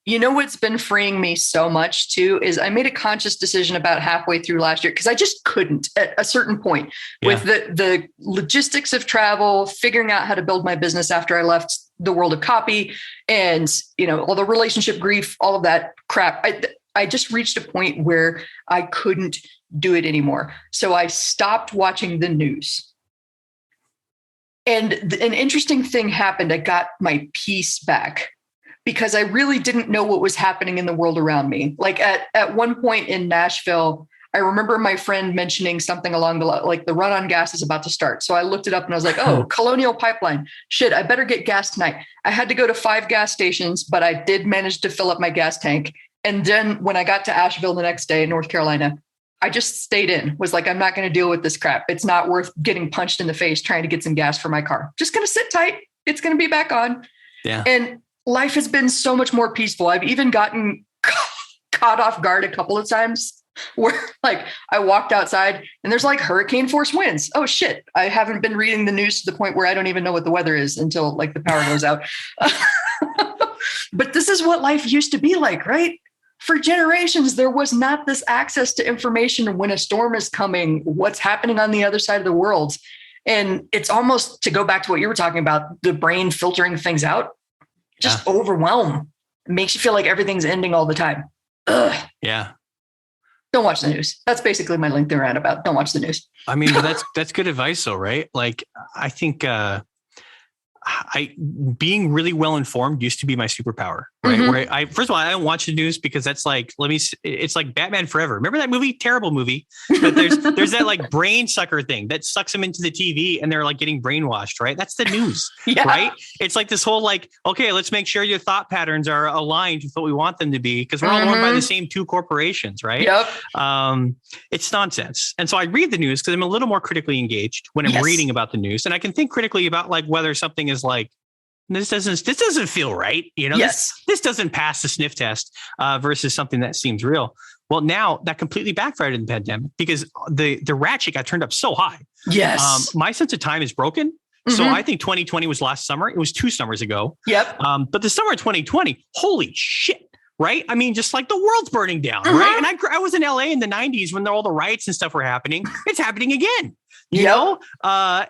You know what's been freeing me so much too is I made a conscious decision about halfway through last year because I just couldn't at a certain point with the logistics of travel, figuring out how to build my business after I left the world of copy, and all the relationship grief, all of that crap. I just reached a point where I couldn't do it anymore. So I stopped watching the news. And an interesting thing happened. I got my peace back because I really didn't know what was happening in the world around me. Like at one point in Nashville, I remember my friend mentioning something along the run on gas is about to start. So I looked it up and I was like, oh, Colonial Pipeline. Shit, I better get gas tonight. I had to go to 5 gas stations, but I did manage to fill up my gas tank. And then when I got to Asheville the next day in North Carolina, I just stayed in, was like, I'm not going to deal with this crap. It's not worth getting punched in the face trying to get some gas for my car. Just going to sit tight. It's going to be back on. Yeah. And life has been so much more peaceful. I've even gotten caught off guard a couple of times where like I walked outside and there's like hurricane force winds. Oh shit. I haven't been reading the news to the point where I don't even know what the weather is until like the power goes out. But this is what life used to be like, right? For generations, there was not this access to information when a storm is coming, what's happening on the other side of the world. And it's almost, to go back to what you were talking about, the brain filtering things out, just overwhelm. It makes you feel like everything's ending all the time. Ugh. Yeah. Don't watch the news. That's basically my LinkedIn rant about don't watch the news. I mean, but that's good advice though, right? Like, I think, being really well informed used to be my superpower, right? Mm-hmm. Where first of all, I don't watch the news because that's like, it's like Batman Forever. Remember that movie? Terrible movie. But there's that like brain sucker thing that sucks them into the TV and they're like getting brainwashed, right? That's the news, right? It's like this whole like, okay, let's make sure your thought patterns are aligned with what we want them to be because we're all owned by the same 2 corporations, right? Yep. It's nonsense. And so I read the news because I'm a little more critically engaged when I'm reading about the news, and I can think critically about like whether something is like, this doesn't feel right. This doesn't pass the sniff test versus something that seems real. Well, now that completely backfired in the pandemic because the ratchet got turned up so high. Yes. My sense of time is broken. So I think 2020 was last summer. It was 2 summers ago. Yep. But the summer of 2020, holy shit. Right. I mean, just like the world's burning down. Right. And I was in LA in the 90s when all the riots and stuff were happening. It's happening again. You know,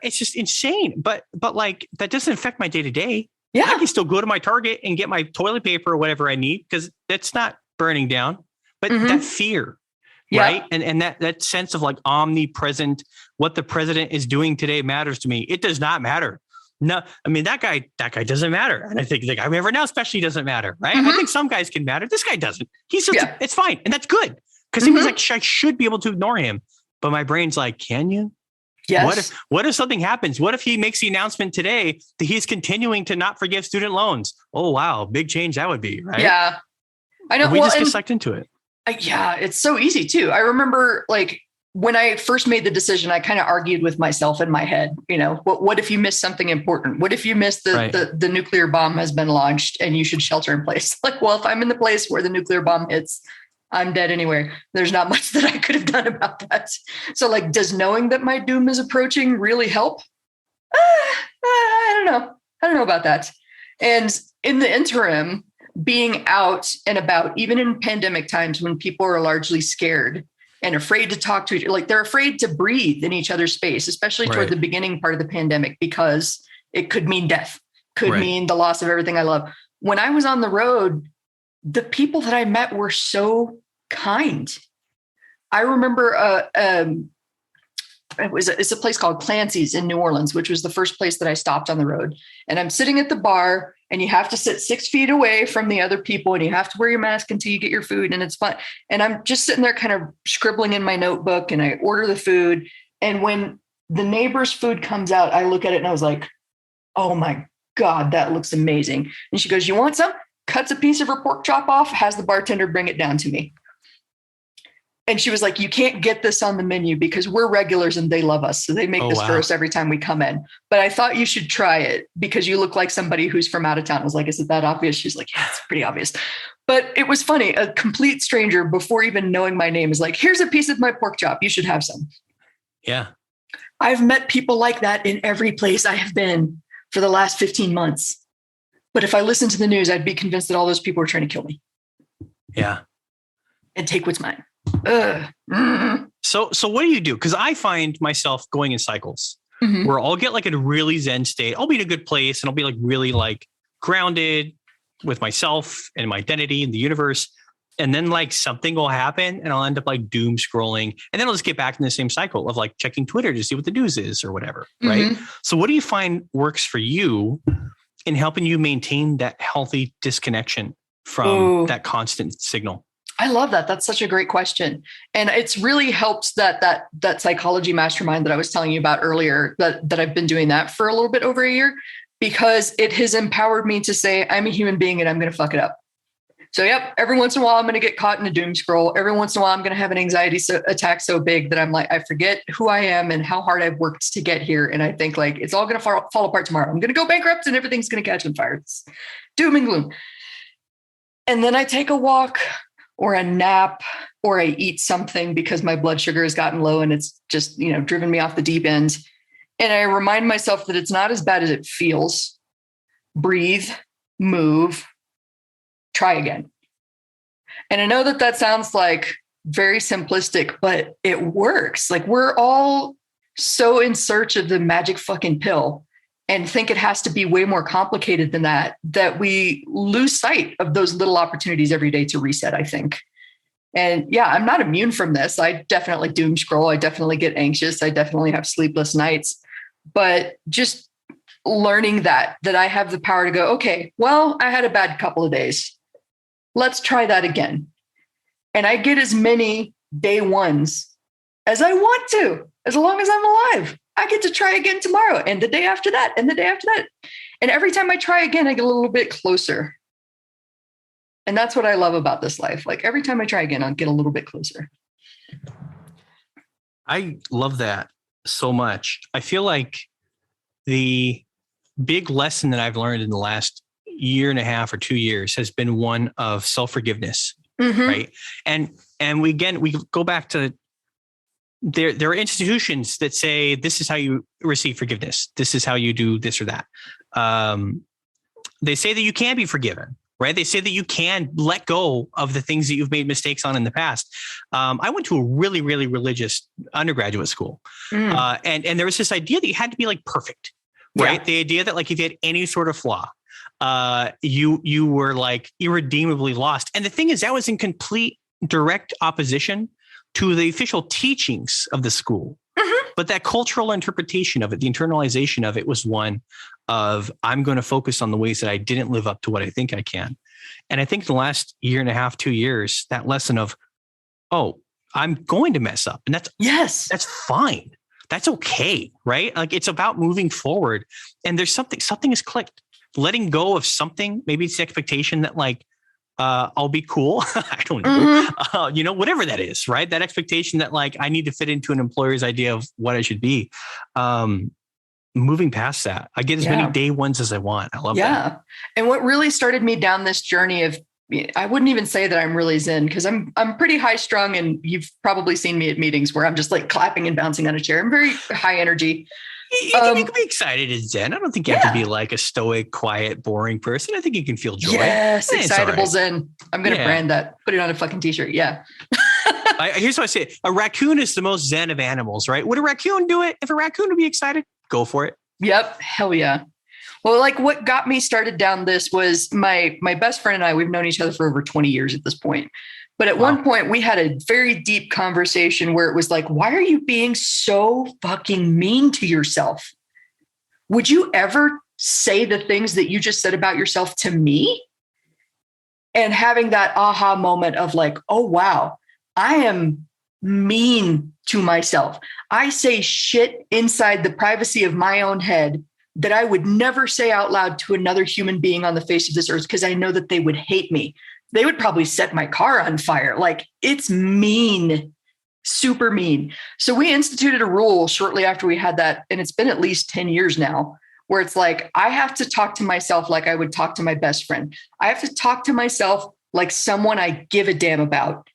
it's just insane. But like that doesn't affect my day to day. Yeah. I can still go to my Target and get my toilet paper or whatever I need because that's not burning down. But that fear. Right. And that sense of like omnipresent, what the president is doing today matters to me. It does not matter. No, I mean, that guy doesn't matter. And I think the guy we have right now especially doesn't matter, right? I think some guys can matter. This guy doesn't. He's just, it's fine. And that's good. Because he was like, I should be able to ignore him. But my brain's like, can you? Yes. What if something happens? What if he makes the announcement today that he's continuing to not forgive student loans? Oh, wow. Big change that would be, right? Yeah. I know. And we just get sucked into it. Yeah, it's so easy too. I remember like when I first made the decision, I kind of argued with myself in my head, what if you miss something important? What if you miss the nuclear bomb has been launched and you should shelter in place? Like, well, if I'm in the place where the nuclear bomb hits, I'm dead anyway. There's not much that I could have done about that. So like, does knowing that my doom is approaching really help? I don't know about that. And in the interim, being out and about, even in pandemic times when people are largely scared and afraid to talk to each other, like they're afraid to breathe in each other's space, especially toward the beginning part of the pandemic, because it could mean death, could mean the loss of everything I love. When I was on the road, the people that I met were so kind. I remember it's a place called Clancy's in New Orleans, which was the first place that I stopped on the road. And I'm sitting at the bar and you have to sit 6 feet away from the other people and you have to wear your mask until you get your food. And it's fun. And I'm just sitting there kind of scribbling in my notebook and I order the food. And when the neighbor's food comes out, I look at it and I was like, oh my God, that looks amazing. And she goes, you want some? Cuts a piece of her pork chop off, has the bartender bring it down to me. And she was like, you can't get this on the menu because we're regulars and they love us. So they make this for us every time we come in. But I thought you should try it because you look like somebody who's from out of town. I was like, is it that obvious? She's like, yeah, it's pretty obvious. But it was funny. A complete stranger, before even knowing my name, is like, here's a piece of my pork chop. You should have some. Yeah. I've met people like that in every place I have been for the last 15 months. But if I listened to the news, I'd be convinced that all those people were trying to kill me. Yeah. and take what's mine. Ugh. Mm. So what do you do? Because I find myself going in cycles Mhm. where I'll get like in a really zen state. I'll be in a good place and I'll be like really like grounded with myself and my identity in the universe. And then like something will happen and I'll end up like doom scrolling. And then I'll just get back in the same cycle of like checking Twitter to see what the news is or whatever. Right. Mhm. So what do you find works for you in helping you maintain that healthy disconnection from Ooh. that constant signal? I love that. That's such a great question. And it's really helped that psychology mastermind that I was telling you about earlier, that I've been doing that for a little bit over a year, because it has empowered me to say, I'm a human being and I'm going to fuck it up. So, yep, every once in a while, I'm going to get caught in a doom scroll. Every once in a while, I'm going to have an anxiety attack so big that I'm like, I forget who I am and how hard I've worked to get here. And I think like, it's all going to fall apart tomorrow. I'm going to go bankrupt and everything's going to catch on fire. It's doom and gloom. And then I take a walk or a nap, or I eat something because my blood sugar has gotten low and it's just, driven me off the deep end. And I remind myself that it's not as bad as it feels. Breathe, move, try again. And I know that sounds like very simplistic, but it works. Like, we're all so in search of the magic fucking pill and think it has to be way more complicated than that we lose sight of those little opportunities every day to reset, I think. And yeah, I'm not immune from this. I definitely doom scroll. I definitely get anxious. I definitely have sleepless nights, but just learning that I have the power to go, okay, well, I had a bad couple of days. Let's try that again. And I get as many day ones as I want to, as long as I'm alive. I get to try again tomorrow and the day after that and the day after that. And every time I try again, I get a little bit closer. And that's what I love about this life. Like, every time I try again, I'll get a little bit closer. I love that so much. I feel like the big lesson that I've learned in the last year and a half or 2 years has been one of self-forgiveness. Mm-hmm. Right. And we go back to there are institutions that say, this is how you receive forgiveness. This is how you do this or that. They say that you can be forgiven, right? They say that you can let go of the things that you've made mistakes on in the past. I went to a really, really religious undergraduate school. And there was this idea that you had to be like perfect, right? Yeah. The idea that like if you had any sort of flaw, you were like irredeemably lost. And the thing is, that was in complete direct opposition to the official teachings of the school. Mm-hmm. But that cultural interpretation of it, the internalization of it, was one of, I'm going to focus on the ways that I didn't live up to what I think I can. And I think the last year and a half, 2 years, that lesson of, oh, I'm going to mess up. And that's fine. That's okay. Right. Like, it's about moving forward. And there's something has clicked. Letting go of something, maybe it's the expectation that like, I'll be cool. I don't know, mm-hmm. Whatever that is, right? That expectation that like, I need to fit into an employer's idea of what I should be. Moving past that, I get as many day ones as I want. I love that. Yeah. And what really started me down this journey of, I wouldn't even say that I'm really zen, because I'm pretty high strung, and you've probably seen me at meetings where I'm just like clapping and bouncing on a chair. I'm very high energy. You can be excited and zen. I don't think you have to be like a stoic, quiet, boring person. I think you can feel joy. Yes, excitable zen. I'm going to brand that. Put it on a fucking t-shirt. Yeah. Here's what I say. A raccoon is the most zen of animals, right? Would a raccoon do it? If a raccoon would be excited, go for it. Yep. Hell yeah. Well, like, what got me started down this was my best friend and I, we've known each other for over 20 years at this point. But at one point we had a very deep conversation where it was like, why are you being so fucking mean to yourself? Would you ever say the things that you just said about yourself to me? And having that aha moment of like, oh, wow, I am mean to myself. I say shit inside the privacy of my own head that I would never say out loud to another human being on the face of this earth, because I know that they would hate me. They would probably set my car on fire. Like, it's mean, super mean. So we instituted a rule shortly after we had that, and it's been at least 10 years now, where it's like, I have to talk to myself like I would talk to my best friend. I have to talk to myself like someone I give a damn about,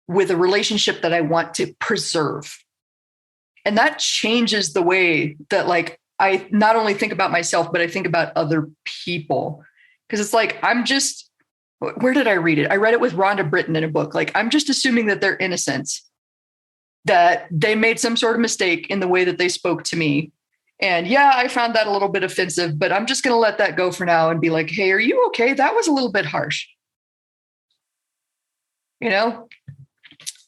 with a relationship that I want to preserve. And that changes the way that like I not only think about myself, but I think about other people. Because it's like, I'm just where did I read it? I read it with Rhonda Britton in a book. Like, I'm just assuming that they're innocent, that they made some sort of mistake in the way that they spoke to me. And yeah, I found that a little bit offensive, but I'm just going to let that go for now and be like, hey, are you okay? That was a little bit harsh. You know,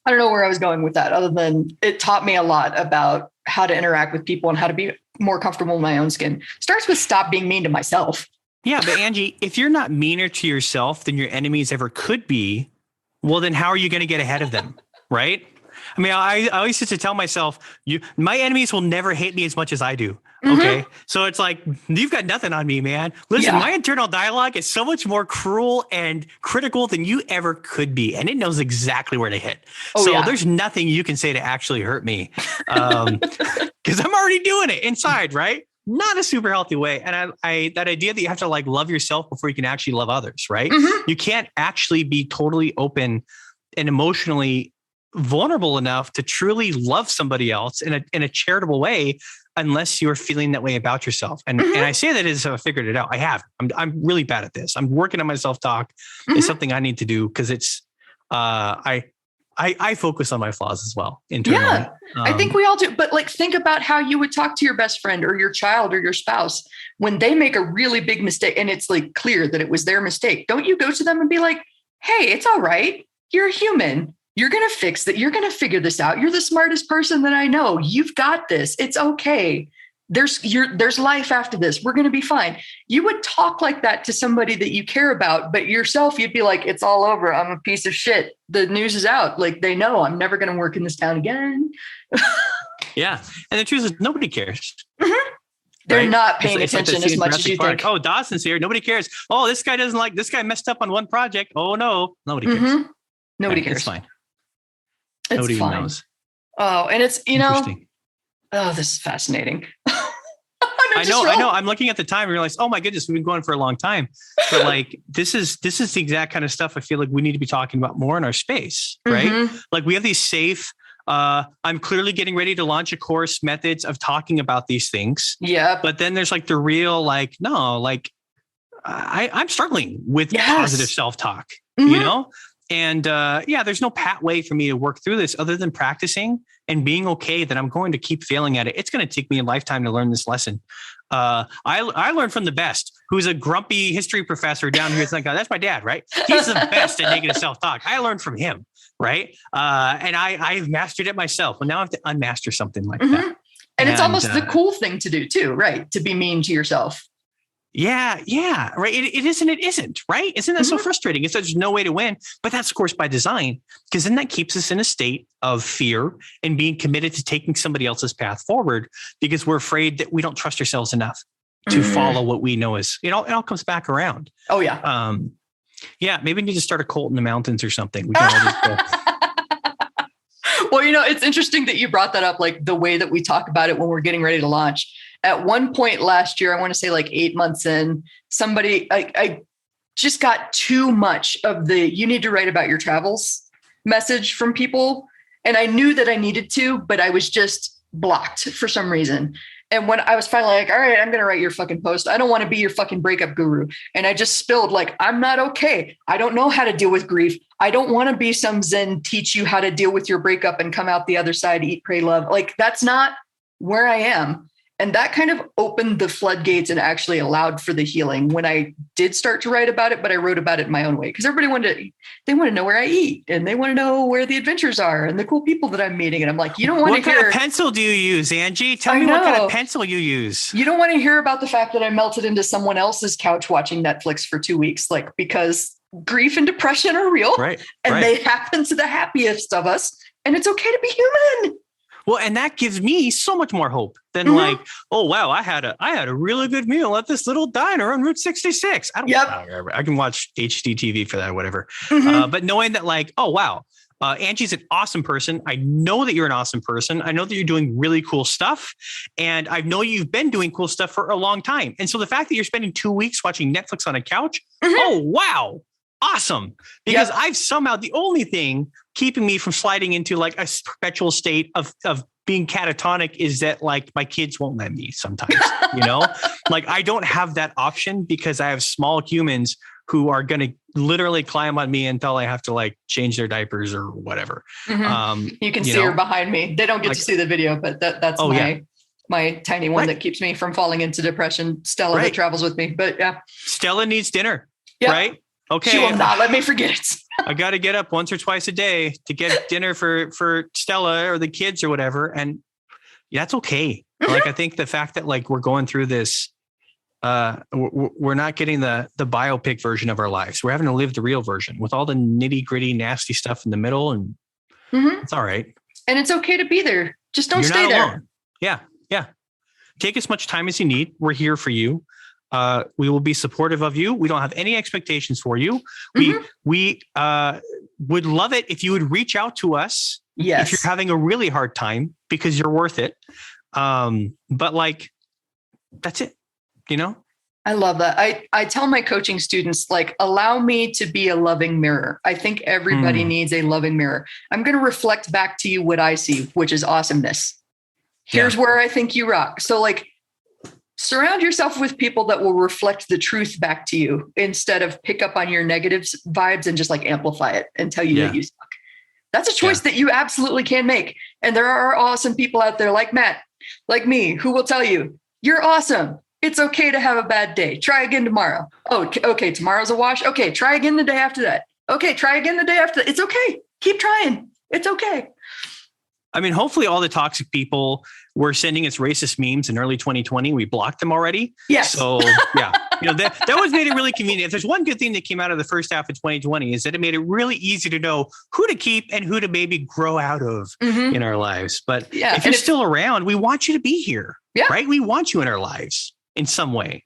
I don't know where I was going with that, other than it taught me a lot about how to interact with people and how to be more comfortable in my own skin. Starts with stop being mean to myself. Yeah, but Angie, if you're not meaner to yourself than your enemies ever could be, well, then how are you going to get ahead of them? Right? I mean, I always used to tell myself, my enemies will never hate me as much as I do. Okay. So it's like, you've got nothing on me, man. Listen, my internal dialogue is so much more cruel and critical than you ever could be. And it knows exactly where to hit. There's nothing you can say to actually hurt me. Because I'm already doing it inside, right? Not a super healthy way. And I that idea that you have to like love yourself before you can actually love others, right? You can't actually be totally open and emotionally vulnerable enough to truly love somebody else in a charitable way, unless you're feeling that way about yourself. And I say that as I figured it out. I have. I'm really bad at this. I'm working on my self-talk. It's something I need to do because it's I focus on my flaws as well internally. Yeah, I think we all do. But like, think about how you would talk to your best friend or your child or your spouse when they make a really big mistake and it's like clear that it was their mistake. Don't you go to them and be like, hey, it's all right. You're a human. You're going to fix that. You're going to figure this out. You're the smartest person that I know. You've got this. It's okay. There's life after this. We're going to be fine. You would talk like that to somebody that you care about, but yourself, you'd be like, it's all over. I'm a piece of shit. The news is out. Like, they know I'm never going to work in this town again. Yeah. And the truth is nobody cares. They're not paying attention as much as you think. Oh, Dawson's here. Nobody cares. Oh, this guy messed up on one project. Oh no, nobody cares. Nobody cares. It's fine. It's nobody fine. knows. Oh, and it's, oh, this is fascinating. I know. I'm looking at the time and realize, oh my goodness, we've been going for a long time. But like, this is the exact kind of stuff I feel like we need to be talking about more in our space, right? Like, we have these safe, I'm clearly getting ready to launch a course, methods of talking about these things. Yeah. But then there's like the real, like, no, like I'm struggling with positive self-talk, you know? And there's no pat way for me to work through this other than practicing and being okay that I'm going to keep failing at it. It's going to take me a lifetime to learn this lesson. I learned from the best, who's a grumpy history professor down here. It's like, that's my dad, right? He's the best at negative self-talk. I learned from him, right? And I've mastered it myself. Well, now I have to unmaster something like that. And it's almost the cool thing to do too, right? To be mean to yourself. Yeah, right. It isn't, right? Isn't that so frustrating? It's there's no way to win, but that's of course by design, because then that keeps us in a state of fear and being committed to taking somebody else's path forward because we're afraid that we don't trust ourselves enough to follow what we know is, it all comes back around. Oh yeah. Maybe we need to start a cult in the mountains or something. We can all just go. Well, it's interesting that you brought that up, like the way that we talk about it when we're getting ready to launch. At one point last year, I want to say like 8 months in, I just got too much of the, you need to write about your travels message from people. And I knew that I needed to, but I was just blocked for some reason. And when I was finally like, all right, I'm going to write your fucking post. I don't want to be your fucking breakup guru. And I just spilled like, I'm not okay. I don't know how to deal with grief. I don't want to be some Zen teach you how to deal with your breakup and come out the other side, eat, pray, love. Like, that's not where I am. And that kind of opened the floodgates and actually allowed for the healing when I did start to write about it, but I wrote about it in my own way because everybody want to know where I eat and they want to know where the adventures are and the cool people that I'm meeting. And I'm like, you don't want to hear. What kind of pencil do you use, Angie? Tell me what kind of pencil you use. You don't want to hear about the fact that I melted into someone else's couch watching Netflix for 2 weeks, like, because grief and depression are real, right? And they happen to the happiest of us. And it's okay to be human. Well, and that gives me so much more hope than like, oh, wow, I had a really good meal at this little diner on Route 66. I can watch HD TV for that or whatever. But knowing that, like, oh, wow, Angie's an awesome person. I know that you're an awesome person. I know that you're doing really cool stuff. And I know you've been doing cool stuff for a long time. And so the fact that you're spending 2 weeks watching Netflix on a couch, oh, wow. Awesome. Because I've somehow, the only thing keeping me from sliding into like a perpetual state of being catatonic is that like my kids won't let me sometimes, like I don't have that option because I have small humans who are going to literally climb on me until I have to like change their diapers or whatever. You can see her behind me. They don't get to see the video, but that's my tiny one that keeps me from falling into depression. Stella that travels with me, but yeah. Stella needs dinner, right? Okay. She will not let me forget it. I got to get up once or twice a day to get dinner for Stella or the kids or whatever. And that's okay. Like, I think the fact that like we're going through this, we're not getting the biopic version of our lives. We're having to live the real version with all the nitty gritty, nasty stuff in the middle. And it's all right. And it's okay to be there. Just don't stay there. Alone. Yeah. Yeah. Take as much time as you need. We're here for you. We will be supportive of you. We don't have any expectations for you. We would love it if you would reach out to us. Yes. If you're having a really hard time, because you're worth it. But like, that's it, you know? I love that. I tell my coaching students, like, allow me to be a loving mirror. I think everybody needs a loving mirror. I'm going to reflect back to you what I see, which is awesomeness. Here's where I think you rock. So like, surround yourself with people that will reflect the truth back to you instead of pick up on your negative vibes and just like amplify it and tell you that you suck. That's a choice that you absolutely can make. And there are awesome people out there like Matt, like me, who will tell you, you're awesome. It's okay to have a bad day. Try again tomorrow. Oh, okay. Tomorrow's a wash. Okay. Try again the day after that. Okay. Try again the day after that. It's okay. Keep trying. It's okay. I mean, hopefully all the toxic people were sending us racist memes in early 2020. We blocked them already. Yes. So yeah, that was made it really convenient. If there's one good thing that came out of the first half of 2020 is that it made it really easy to know who to keep and who to maybe grow out of in our lives. But if you're still around, we want you to be here, right? We want you in our lives in some way.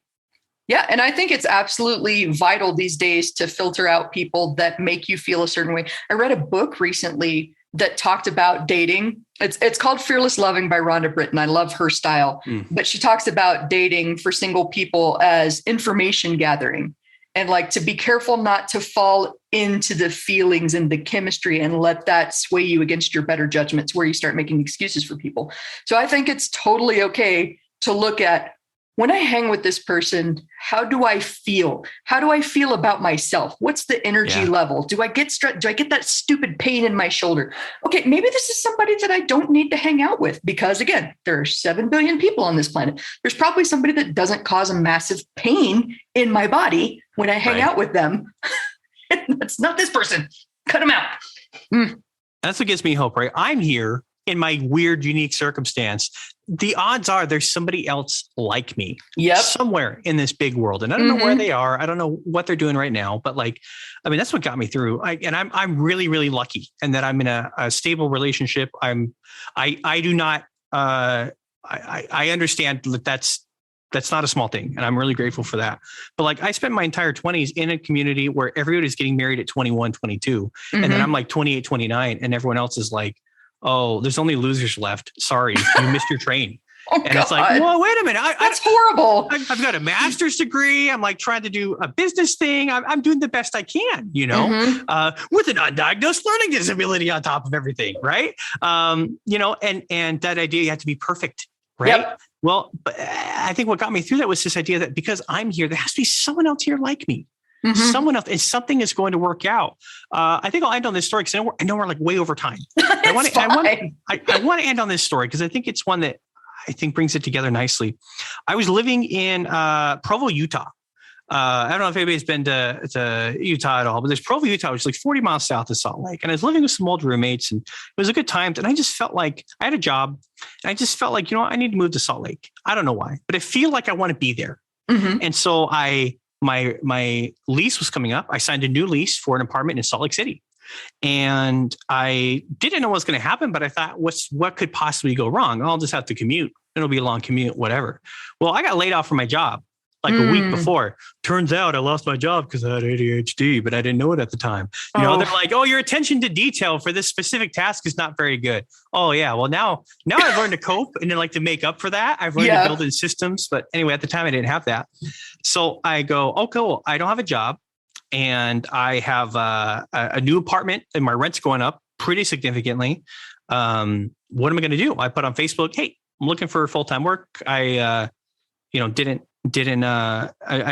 Yeah. And I think it's absolutely vital these days to filter out people that make you feel a certain way. I read a book recently that talked about dating. It's called Fearless Loving by Rhonda Britton. I love her style, but she talks about dating for single people as information gathering and like to be careful not to fall into the feelings and the chemistry and let that sway you against your better judgments where you start making excuses for people. So I think it's totally okay to look at, when I hang with this person, how do I feel? How do I feel about myself? What's the energy level? Do I get stressed? Do I get that stupid pain in my shoulder? Okay, maybe this is somebody that I don't need to hang out with because, again, there are 7 billion people on this planet. There's probably somebody that doesn't cause a massive pain in my body when I hang out with them. That's not this person. Cut them out. That's what gives me hope, right? I'm here in my weird, unique circumstance. The odds are there's somebody else like me somewhere in this big world. And I don't know where they are. I don't know what they're doing right now, but like, I mean, that's what got me through. I'm really, really lucky and that I'm in a stable relationship. I understand that that's not a small thing. And I'm really grateful for that. But like, I spent my entire 20s in a community where everybody's getting married at 21, 22. And then I'm like 28, 29. And everyone else is like, oh, there's only losers left. Sorry, you missed your train. It's like, well, wait a minute. That's horrible. I've got a master's degree. I'm like trying to do a business thing. I'm doing the best I can, with an undiagnosed learning disability on top of everything, right? And that idea you have to be perfect, right? Yep. Well, but I think what got me through that was this idea that because I'm here, there has to be someone else here like me. Someone else, and something is going to work out. I think I'll end on this story because I know we're like way over time. I want to end on this story because I think it's one that I think brings it together nicely. I was living in Provo, Utah. I don't know if anybody's been to Utah at all, but there's Provo, Utah, which is like 40 miles south of Salt Lake. And I was living with some old roommates and it was a good time. And I just felt like I had a job and I just felt like, I need to move to Salt Lake. I don't know why, but I feel like I want to be there. And so my lease was coming up. I signed a new lease for an apartment in Salt Lake City. And I didn't know what was going to happen, but I thought, what could possibly go wrong? I'll just have to commute. It'll be a long commute, whatever. Well, I got laid off from my job like a week before. Turns out I lost my job because I had ADHD, but I didn't know it at the time. They're like, oh, your attention to detail for this specific task is not very good. Oh yeah. Well, now I've learned to cope and then like to make up for that. I've learned to build in systems, but anyway, at the time I didn't have that. So I go, oh, cool. I don't have a job and I have a new apartment and my rent's going up pretty significantly. What am I going to do? I put on Facebook, hey, I'm looking for full-time work. I'm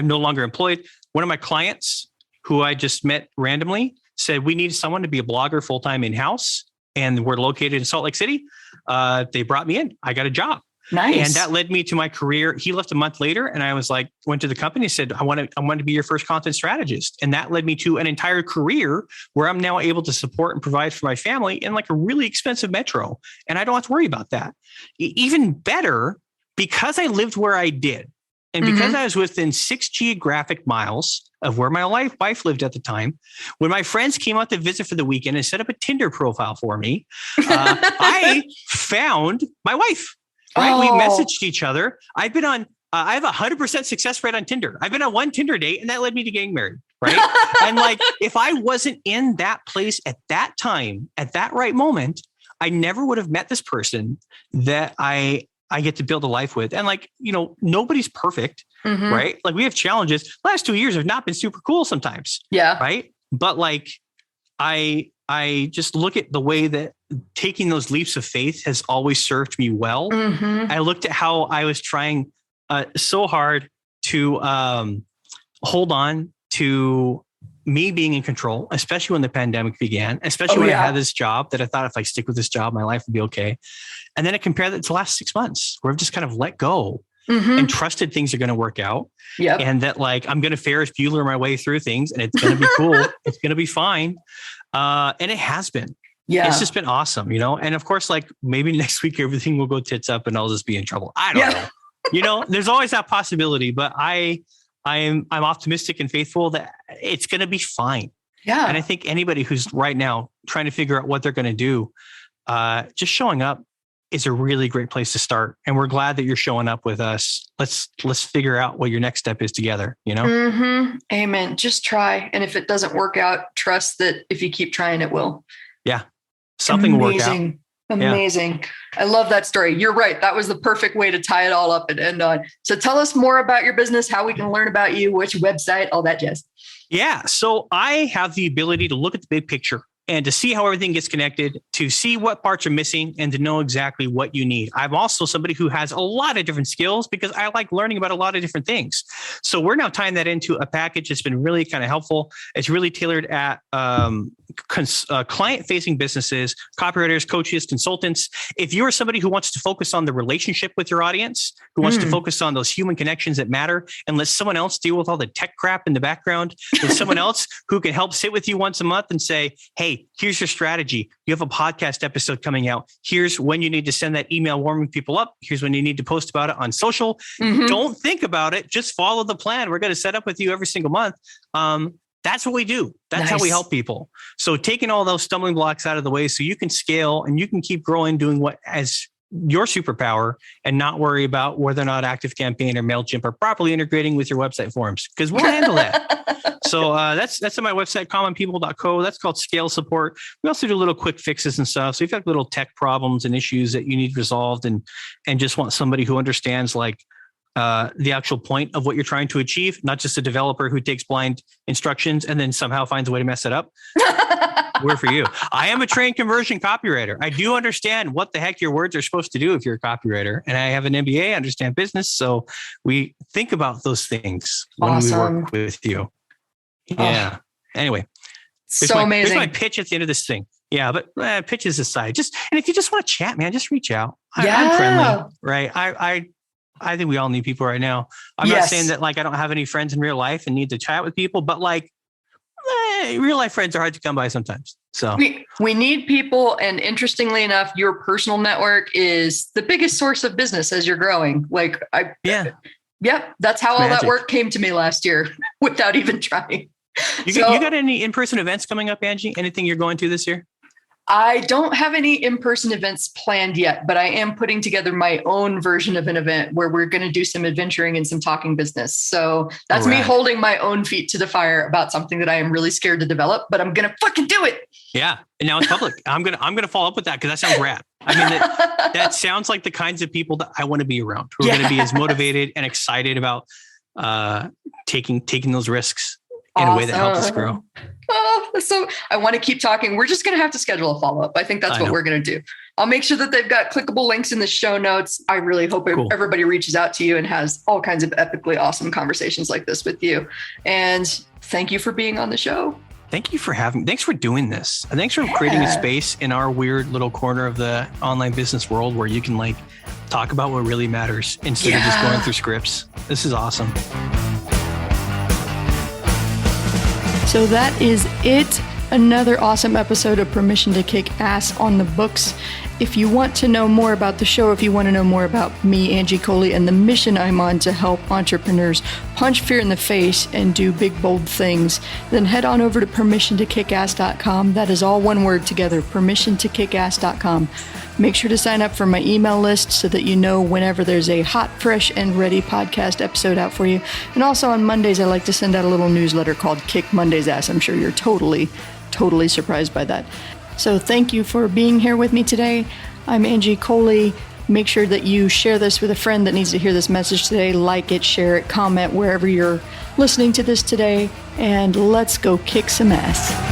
no longer employed. One of my clients who I just met randomly said, we need someone to be a blogger full-time in-house. And we're located in Salt Lake City. They brought me in. I got a job. Nice. And that led me to my career. He left a month later and I was like, went to the company and said, I want to be your first content strategist. And that led me to an entire career where I'm now able to support and provide for my family in like a really expensive metro. And I don't have to worry about that. Even better, because I lived where I did. And because I was within 6 geographic miles of where my wife lived at the time, when my friends came out to visit for the weekend and set up a Tinder profile for me, I found my wife. Right. We messaged each other. I've been on, I have 100% success rate on Tinder. I've been on one Tinder date and that led me to getting married. Right. And like, if I wasn't in that place at that time, at that right moment, I never would have met this person that I get to build a life with. And like, you know, nobody's perfect. Right. Like we have challenges. Last 2 years have not been super cool sometimes. Yeah. Right. But like, I just look at the way that taking those leaps of faith has always served me well. I looked at how I was trying so hard to hold on to me being in control, especially when the pandemic began, especially when I had this job that I thought if I stick with this job, my life would be okay. And then I compared that to the last 6 months where I've just kind of let go and trusted things are going to work out. And that like, I'm going to Ferris Bueller my way through things and it's going to be cool. It's going to be fine. And it has been. It's just been awesome, you know? And of course, like maybe next week, everything will go tits up and I'll just be in trouble. I don't know, you know, there's always that possibility, but I'm optimistic and faithful that it's going to be fine. And I think anybody who's right now trying to figure out what they're going to do, just showing up is a really great place to start. And we're glad that you're showing up with us. Let's figure out what your next step is together, you know? Amen. Just try. And if it doesn't work out, trust that if you keep trying, it will. Yeah. Something will work out. Amazing. Yeah. I love that story. You're right. That was the perfect way to tie it all up and end on. So tell us more about your business, how we can learn about you, which website, all that jazz. Yeah. So I have the ability to look at the big picture and to see how everything gets connected, to see what parts are missing and to know exactly what you need. I'm also somebody who has a lot of different skills because I like learning about a lot of different things. So we're now tying that into a package that's been really kind of helpful. It's really tailored at client-facing businesses, copywriters, coaches, consultants. If you're somebody who wants to focus on the relationship with your audience, who wants to focus on those human connections that matter and let someone else deal with all the tech crap in the background, with someone else who can help sit with you once a month and say, hey, here's your strategy. You have a podcast episode coming out. Here's when you need to send that email warming people up. Here's when you need to post about it on social. Don't think about it. Just follow the plan. We're going to set up with you every single month. That's what we do. That's how we help people. So taking all those stumbling blocks out of the way so you can scale and you can keep growing, doing what as your superpower and not worry about whether or not ActiveCampaign or MailChimp are properly integrating with your website forms because we'll handle that. So that's on my website, commonpeople.co. That's called Scale Support. We also do little quick fixes and stuff. So if you've got little tech problems and issues that you need resolved and just want somebody who understands like the actual point of what you're trying to achieve, not just a developer who takes blind instructions and then somehow finds a way to mess it up. We're for you. I am a trained conversion copywriter. I do understand what the heck your words are supposed to do if you're a copywriter. And I have an MBA, I understand business. So we think about those things when we work with you. Yeah. Anyway. Amazing. Here's my pitch at the end of this thing. Yeah, but pitches aside, and if you just want to chat, man, just reach out. I'm friendly, right? I think we all need people right now. I'm not saying that like I don't have any friends in real life and need to chat with people, but like real life friends are hard to come by sometimes. So we need people. And interestingly enough, your personal network is the biggest source of business as you're growing. Like that's how all that work came to me last year without even trying. You got any in-person events coming up, Angie? Anything you're going to this year? I don't have any in-person events planned yet, but I am putting together my own version of an event where we're going to do some adventuring and some talking business. So that's me holding my own feet to the fire about something that I am really scared to develop, but I'm going to fucking do it. Yeah. And now it's public. I'm going to follow up with that because that sounds rad. I mean, that sounds like the kinds of people that I want to be around who are going to be as motivated and excited about taking those risks in a way that helps us grow. So I want to keep talking. We're just going to have to schedule a follow-up. I think that's what we're going to do. I'll make sure that they've got clickable links in the show notes. I really hope everybody reaches out to you and has all kinds of epically awesome conversations like this with you. And Thank you for being on the show. Thank you for thanks for doing this. And thanks for creating a space in our weird little corner of the online business world where you can like talk about what really matters instead of just going through scripts. This is awesome. So that is it. Another awesome episode of Permission to Kick Ass on the books. If you want to know more about the show, if you want to know more about me, Angie Coley, and the mission I'm on to help entrepreneurs punch fear in the face and do big, bold things, then head on over to permissiontokickass.com. That is all one word together, permissiontokickass.com. Make sure to sign up for my email list so that you know whenever there's a hot, fresh, and ready podcast episode out for you. And also on Mondays, I like to send out a little newsletter called Kick Monday's Ass. I'm sure you're totally surprised by that. So thank you for being here with me today. I'm Angie Coley. Make sure that you share this with a friend that needs to hear this message today. Like it, share it, comment wherever you're listening to this today, and let's go kick some ass.